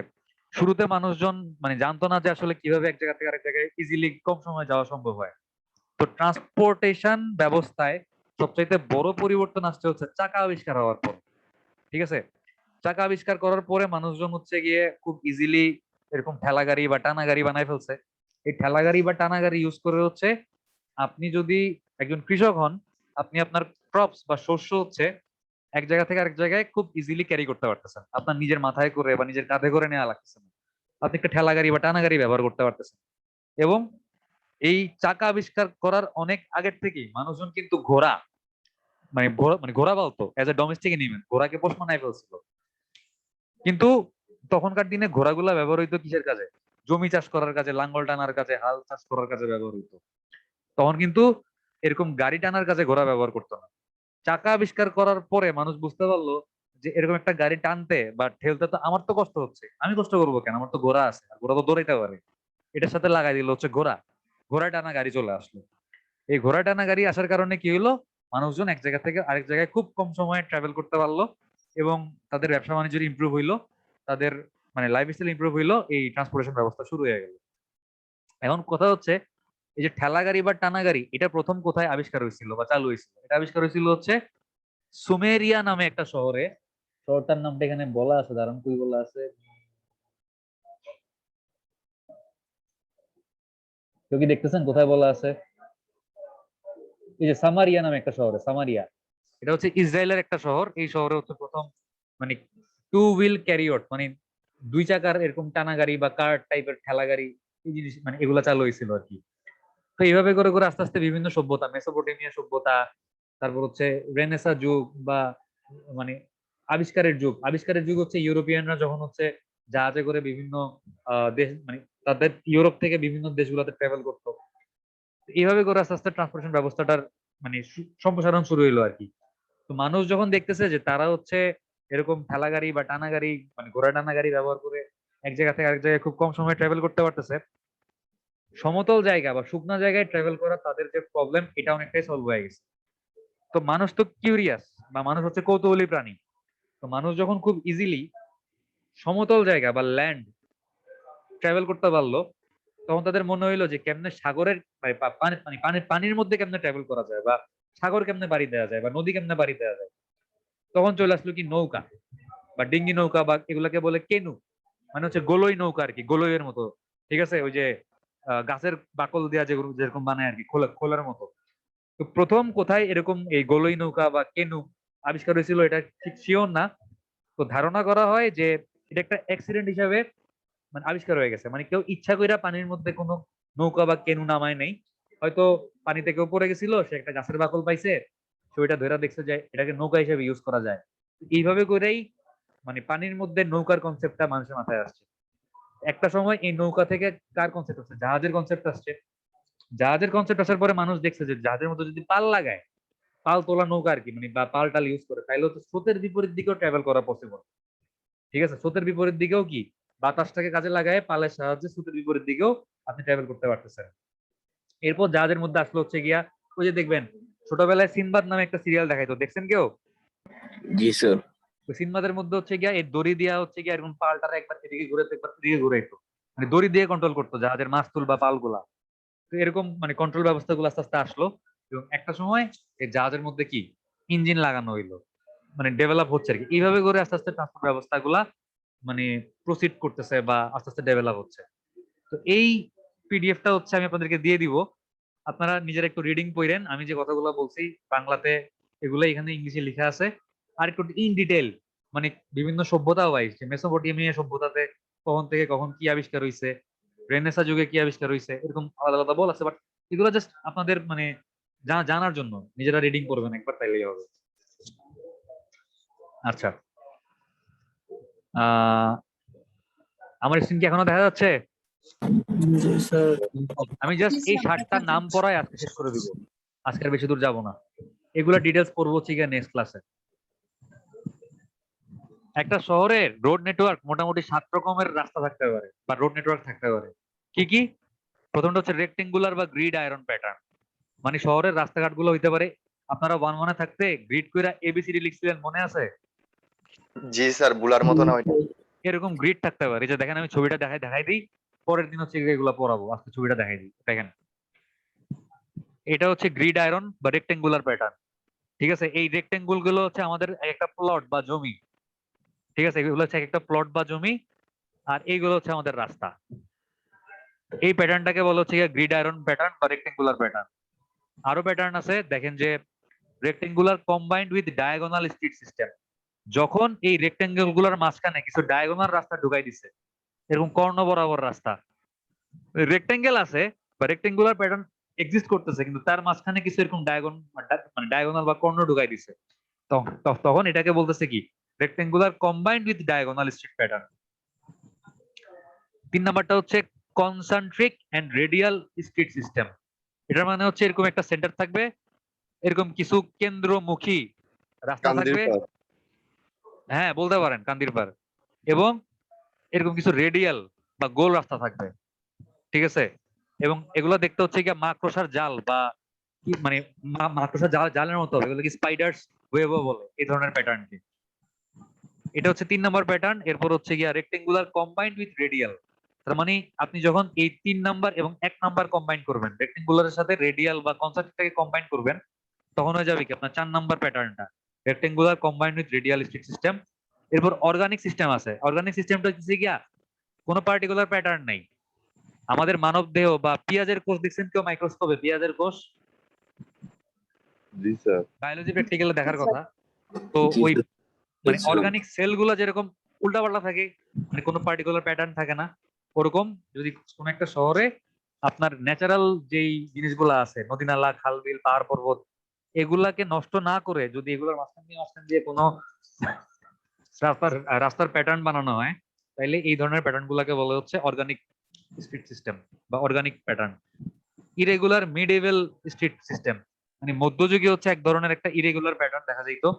শুরুতে মানুষজন মানে জানতো না যে আসলে কিভাবে এক জায়গা থেকে আরেক জায়গায় ইজিলি কম সময়ে যাওয়া সম্ভব হয়। তো ট্রান্সপোর্টেশন ব্যবস্থায় সবচাইতে বড় পরিবর্তন আসছে হচ্ছে চাকা আবিষ্কার হওয়ার পর। ঠিক আছে, চাকা আবিষ্কার করার পরে মানুষজন হচ্ছে গিয়ে খুব ইজিলি এরকম ঠেলা গাড়ি বা টানা গাড়ি বানায় ফেলছে। এই ঠেলা গাড়ি বা টানা গাড়ি ইউজ করে হচ্ছে আপনি যদি একজন কৃষক হন, আপনি আপনার ক্রপস বা শস্য হচ্ছে এক জায়গা থেকে আরেক জায়গায় খুব ইজিলি ক্যারি করতে পারতেছেন, আপনার নিজের মাথায় করে বা নিজের কাঁধে করে নেওয়া লাগতেছে না। আপনি একটা ঠেলা গাড়ি বা টানা গাড়ি ব্যবহার করতে পারতেছেন। এবং এই চাকা আবিষ্কার করার অনেক আগের থেকেই মানুষজন কিন্তু ঘোড়া মানে ঘোড়া পালতো এজ এ ডোমেস্টিক এনিমেল, ঘোড়াকে পোষ মানায় ফেলছিল। কিন্তু তখনকার দিনে ঘোড়াগুলা ব্যবহার হইতো কিসের কাজে, জমি চাষ করার কাজে, লাঙ্গল টানার কাজে, হাল চাষ করার কাজে ব্যবহার হইতো। তখন কিন্তু এরকম গাড়ি টানার কাজে ঘোড়া ব্যবহার করতো না। চাকা আবিষ্কার করার পরে মানুষ বুঝতে পারলো যে এরকম একটা গাড়ি টানতে বা ঠেলতে তো আমার তো কষ্ট হচ্ছে, আমি কষ্ট করবো কেন, আমার তো ঘোড়া আছে, আর ঘোড়া তো দৌড়াইতে পারে। এটার সাথে লাগাই দিল হচ্ছে ঘোড়া, ঘোড়া টানা গাড়ি চলে আসলো। এই ঘোড়া টানা গাড়ি আসার কারণে কি হলো, মানুষজন এক জায়গা থেকে আরেক জায়গায় খুব কম সময়ে ট্রাভেল করতে পারলো, এবং তাদের ব্যবসা বাণিজ্যের ইমপ্রুভ হইলো, তাদের মানে লাইফ স্টাইল ইমপ্রুভ হইলো, এই ট্রান্সপোর্টেশন ব্যবস্থা শুরু হয়ে গেল। এখন কথা হচ্ছে এই যে ঠেলা গাড়ি বা টানা গাড়ি, এটা প্রথম কোথায় আবিষ্কার হয়েছিল বা চালু হয়েছিল, এটা আবিষ্কার হয়েছিল হচ্ছে সুমেরিয়া নামে একটা শহরে। শহরটার নামটা এখানে বলা আছে, দাঁড়ান কই বলা আছে, কেউ কি দেখতেছেন কোথায় বলা আছে? এই যে সামারিয়া নামে একটা শহরে, সামারিয়া, এটা হচ্ছে ইসরায়েলের একটা শহর। এই শহরে হচ্ছে প্রথম মানে টু হুইল ক্যারিয়ট মানে দুই চাকার এরকম টানা গাড়ি বা কার টাইপের ঠেলা গাড়ি, এই জিনিস মানে এগুলা চালু হয়েছিল আর কি। তো এইভাবে করে করে আস্তে আস্তে বিভিন্ন সভ্যতা, মেসোপটেমিয়া সভ্যতা, তারপর হচ্ছে রেনেসা যুগ বা মানে আবিষ্কারের যুগ হচ্ছে ইউরোপিয়ানরা যখন হচ্ছে জাহাজে করে বিভিন্ন দেশ মানে তাদের ইউরোপ থেকে বিভিন্ন দেশগুলোতে ট্রাভেল করতো। এইভাবে করে আস্তে আস্তে ট্রান্সপোর্টেশন ব্যবস্থাটার মানে সম্প্রসারণ শুরু হইলো আর কি। তো মানুষ যখন দেখতেছে যে তারা হচ্ছে এরকম ঠেলা গাড়ি বা টানা গাড়ি মানে ঘোড়া টানা গাড়ি ব্যবহার করে এক জায়গা থেকে আরেক জায়গায় খুব কম সময়ে ট্রাভেল করতে পারতেছে, সমতল জায়গা বা শুকনো জায়গায় ট্রাভেল করা তাদের যে প্রবলেম এটা অনেকটাই সলভ হয়ে গেছে। তো মানুষ তো কিউরিয়াস বা মানুষ হচ্ছে কৌতূহলী প্রাণী। তো মানুষ যখন খুব ইজিলি সমতল জায়গা বা ল্যান্ড ট্রাভেল করতে পারলো, তখন তাদের মনে হইলো যে কেমনে সাগরের মানে পানির মধ্যে কেমনে ট্রাভেল করা যায়, বা সাগর কেমনে পাড়ি দেওয়া যায়, বা নদী কেমনে পাড়ি দেওয়া যায়। তখন চলে আসলো কি নৌকা বা ডিঙ্গি নৌকা, বা এগুলাকে বলে কেনু, মানে হচ্ছে গোলই নৌকা আর কি, গোলইয়ের মতো। ঠিক আছে, ওই যে গাছের বাকল দেওয়া যেগুলো যেরকম বানায় আর কি, খোলার মতো। তো প্রথম কোথায় এরকম এই গোলই নৌকা বা কেনু আবিষ্কার হয়েছিল এটা ঠিক শিওর না। তো ধারণা করা হয় যে এটা একটা অ্যাক্সিডেন্ট হিসাবে মানে আবিষ্কার হয়ে গেছে, মানে কেউ ইচ্ছা কইরা পানির মধ্যে কোনো নৌকা বা কেনু নামায় নেই। হয়তো পানিতে কেউ পড়ে গেছিল, সে একটা গাছের বাকল পাইছে, সে ওইটা ধরে দেখছে যে এটাকে নৌকা হিসেবে ইউজ করা যায়। এইভাবে করেই মানে পানির মধ্যে নৌকার কনসেপ্টটা মানুষের মাথায় আসছে। একটা সময় এই নৌকা থেকে কার কনসেপ্ট আসছে, জাহাজের কনসেপ্ট আসছে। জাহাজের কনসেপ্ট আসার পরে মানুষ দেখছে যে জাহাজের মধ্যে যদি পাল লাগায়, পাল তোলা নৌকা আর কি, মানে বা পাল টাল ইউজ করে, তাইলে হচ্ছে স্রোতের বিপরীত দিকেও ট্রাভেল করা পসিবল। ঠিক আছে, স্রোতের বিপরীত দিকেও কি বাতাসটাকে কাজে লাগায় পালের সাহায্যে স্রোতের বিপরীত দিকেও আপনি ট্রাভেল করতে পারতেছেন। এরপর জাহাজের মধ্যে আসলো হচ্ছে গিয়া ওই যে দেখবেন ছোটবেলায় সিনবাদ নামে একটা সিরিয়াল দেখাইতো, দেখছেন কেউ? জি স্যার। ওই সিনবাদের মধ্যে হচ্ছে গিয়া এই দড়ি দিয়া হচ্ছে গিয়া এরকম পালটারে একবার এদিকে ঘুরে একবার এদিকে ঘুরে, মানে দড়ি দিয়ে কন্ট্রোল করতো জাহাজের মাস্তুল বা পালগুলা। তো এরকম মানে কন্ট্রোল ব্যবস্থাগুলো আস্তে আস্তে আসলো, এবং একটা সময় এই জাহাজের মধ্যে কি ইঞ্জিন লাগানো হইলো, মানে ডেভেলপ হচ্ছে আর কি। এইভাবে করে আস্তে আস্তে ট্রান্সপোর্ট ব্যবস্থাগুলা মানে প্রসিড করতেছে বা আস্তে আস্তে ডেভেলপ হচ্ছে। তো এই পিডিএফটা হচ্ছে আমি আপনাদেরকে দিয়ে দিব, আপনারা নিজের একটু রিডিং পড়েন। আমি যে কথাগুলো বলছি বাংলাতে, এগুলো এখানে ইংলিশে লেখা আছে। আর একটু ইন ডিটেল মানে বিভিন্ন সভ্যতা ওয়াইজ, যে মেসোপটেমিয়া সভ্যতাতে কখন থেকে কখন কি আবিষ্কার হয়েছে, রেনেসা যুগে কি আবিষ্কার হয়েছে, এরকম আলাদা আলাদা বল আছে। বাট এগুলো জাস্ট আপনাদের মানে জানার জন্য নিজেরা রিডিং করবেন একবার, তাইলেই হবে। আচ্ছা, আহ আমার স্ক্রিন কি এখনো দেখা যাচ্ছে? জি স্যার। আমি জাস্ট এই 60টার নাম পড়ায় আজকে শেষ করে দিব, আজকে আর বেশি দূর যাব না। এগুলা ডিটেলস পড়বো হচ্ছে গিয়ে নেক্সট ক্লাসে। একটা শহরের রোড নেটওয়ার্ক মোটামুটি 7 রকমের রাস্তা থাকতে পারে বা রোড নেটওয়ার্ক থাকতে পারে। কি কি? প্রথমটা হচ্ছে রেক্টেঙ্গুলার বা গ্রিড আয়রন প্যাটার্ন, মানে শহরের রাস্তাঘাট গুলো হইতে পারে, আপনারা ওয়ান ওয়ানে থাকতে গ্রিড কইরা এবিসিডি লিখছিলেন, মনে আছে? জি স্যার, বুলার মতো না ওইটা? এরকম গ্রিড থাকতে পারে। এই যে দেখেন আমি ছবিটা দেখাই দিই, পরের দিন হচ্ছে এগুলো পড়াবো, আজকে ছবিটা দেখাই দিই। দেখেন এটা হচ্ছে গ্রিড আয়রন বা রেক্টেঙ্গুলার প্যাটার্ন। ঠিক আছে, এই রেক্টেঙ্গুল গুলো হচ্ছে আমাদের একটা প্লট বা জমি। ঠিক আছে, এগুলো হচ্ছে একটা প্লট বা জমি, আর এইগুলো হচ্ছে আমাদের রাস্তা। এই প্যাটার্নটাকে বলা হচ্ছে গ্রিড আয়রন প্যাটার্ন বা রেক্টেঙ্গুলার প্যাটার্ন। আরো প্যাটার্ন আছে, দেখেন যে rectangular combined with diagonal street system. যখন এই রেক্টেঙ্গেল গুলার মাঝখানে কিছু ডায়াগোনাল রাস্তা ঢুকাই দিছে, এরকম কর্ণ বরাবর রাস্তা, রেক্টেঙ্গেল আছে বা রেক্টেঙ্গুলার প্যাটার্ন এক্সিস্ট করতেছে, কিন্তু তার মাঝখানে কিছু এরকম মানে ডায়াগোনাল বা কর্ণ ঢুকাই দিছে, তখন এটাকে বলতেছে কি rectangular combined with diagonal street pattern. 3 নাম্বারটা হচ্ছে concentric and radial street system. এটার মানে হচ্ছে এরকম একটা সেন্টার থাকবে, এরকম কিছু কেন্দ্রমুখী রাস্তা কান্দির থাকবে। পার। হ্যাঁ বলতে পারেন কান্দির পার। এবং এরকম কিছু রেডিয়াল বা গোল রাস্তা থাকবে। ঠিক আছে, এবং এগুলো দেখতে হচ্ছে কি মাকড়সার জাল বা কি মানে মাকড়সার জালের মতো হবে, এগুলো কি স্পাইডার্স ওয়েবও বলে এই ধরনের প্যাটার্নকে। এটা হচ্ছে 3 নম্বর প্যাটার্ন। এরপর হচ্ছে গিয়া রেক্টেঙ্গুলার কম্বাইন্ড উইথ রেডিয়াল। তার মানে আপনি যখন এই 3 নাম্বার এবং 1 নাম্বার কম্বাইন করবেন, রেক্টেঙ্গুলারের সাথে রেডিয়াল বা কনসেন্ট্রিকটাকে কম্বাইন করবেন, তখন হয়ে যাবে কি আপনার 4 নাম্বার প্যাটার্নটা, rectangular combined with radial street system. এরপর অর্গানিক সিস্টেম আছে। অর্গানিক সিস্টেমটা হচ্ছে গিয়া কোনো পার্টিকুলার প্যাটার্ন নাই। আমাদের মানব দেহ বা পেঁয়াজের কোষ দেখছেন কেউ মাইক্রোস্কোপে? পেঁয়াজের কোষ জি স্যার। বায়োলজি প্র্যাকটিক্যালে দেখার কথা। তো জি ওই স্যার। মানে অর্গানিক সেল গুলা যেরকম উল্টাপাল্টা থাকে, মানে কোনো পার্টিকুলার প্যাটার্ন থাকে না, ওরকম যদি কোন একটা শহরে আপনার ন্যাচারাল যেই জিনিসগুলা আছে, নদী নালা খাল বিল পাহাড় পর্বত, এগুলাকে নষ্ট না করে যদি এগুলোর মাঝখান দিয়ে কোনো রাস্তার রাস্তার প্যাটার্ন বানানো হয়, তাইলে এই ধরনের প্যাটার্ন গুলাকে বলা হচ্ছে অর্গানিক স্ট্রিট সিস্টেম বা organic pattern. Irregular medieval street system মানে মধ্যযুগে হচ্ছে এক ধরনের একটা ইরেগুলার প্যাটার্ন দেখা যাইতো,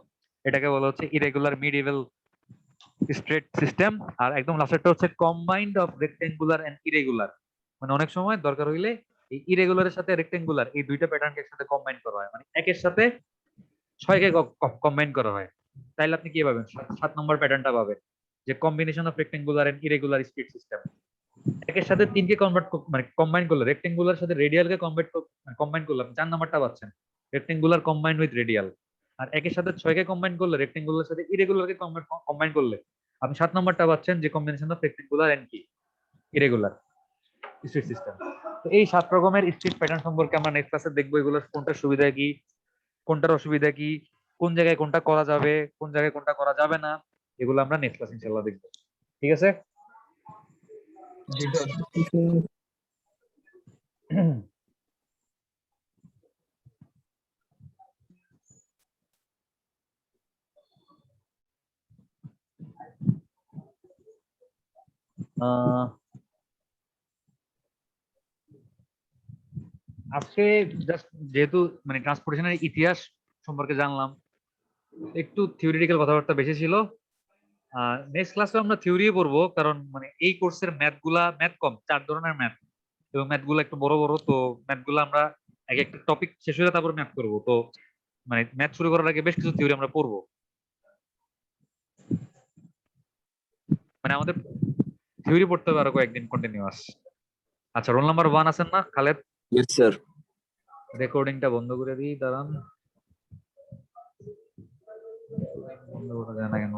এটাকে বলা হচ্ছে ইরেগুলার মিডেভেল স্ট্রিট সিস্টেম। আর একদম লাস্টেরটা হচ্ছে combined of rectangular and irregular, মানে অনেক সময় দরকার হইলে এই ইরেগুলারের সাথে রেক্টেঙ্গুলার এই দুইটা প্যাটার্নকে একসাথে কম্বাইন করা হয়, মানে একের সাথে 6কে কম্বাইন করা হয়। তাইলে আপনি কি পাবেন? 7 নম্বর প্যাটার্নটা পাবেন, যে combination of rectangular and irregular street system. একের সাথে 3কে কনভার্ট মানে কম্বাইন করলে, রেক্টেঙ্গুলার সাথে রেডিয়ালকে কম্বাইন করলে আপনি 4 নম্বরটা পাচ্ছেন, রেক্টেঙ্গুলার কম্বাইন্ড উইথ রেডিয়াল। আর একের সাথে 6কে কম্বাইন করলে, রেক্টেঙ্গুলার সাথে ইরেগুলারকে কম্বাইন করলে আপনি 7 নম্বরটা পাচ্ছেন, যে কম্বিনেশন অফ রেক্টেঙ্গুলার এন্ড কি ইরেগুলার স্ট্রিট সিস্টেম। তো এই 7 রকমের স্ট্রিট প্যাটার্ন সম্পর্কে আমরা নেক্সট ক্লাসে দেখবো, এগুলোর কোনটার সুবিধা কি, কোনটার অসুবিধা কি, কোন জায়গায় কোনটা করা যাবে, কোন জায়গায় কোনটা করা যাবে না, এগুলো আমরা নেক্সট ক্লাসে ইনশাআল্লাহ দেখবো। ঠিক আছে? জি স্যার। আজকে জাস্ট যেহেতু মানে ট্রান্সপোর্টেশনের ইতিহাস সম্পর্কে জানলাম, একটু থিওরিটিক্যাল কথাবার্তা বেশি ছিল। নেক্সট ক্লাসে আমরা থিওরি পড়বো, কারণ মানে এই কোর্সের ম্যাথ কম, 4 ধরনের ম্যাথ, এবং ম্যাথ গুলো একটু বড় বড়, তো ম্যাথ গুলো আমরা এক একটা টপিক শেষ হলে তারপর ম্যাথ করবো। তো মানে ম্যাথ শুরু করার আগে বেশ কিছু থিওরি আমরা পড়বো, মানে আমাদের থিওরি পড়তে হবে আরো কয়েকদিন কন্টিনিউয়াস। আচ্ছা, রোল নাম্বার 1 আছেন না খালেদ? Yes sir. রেকর্ডিংটা বন্ধ করে দিই, দাঁড়ান। বন্ধ করা যায় না কেন?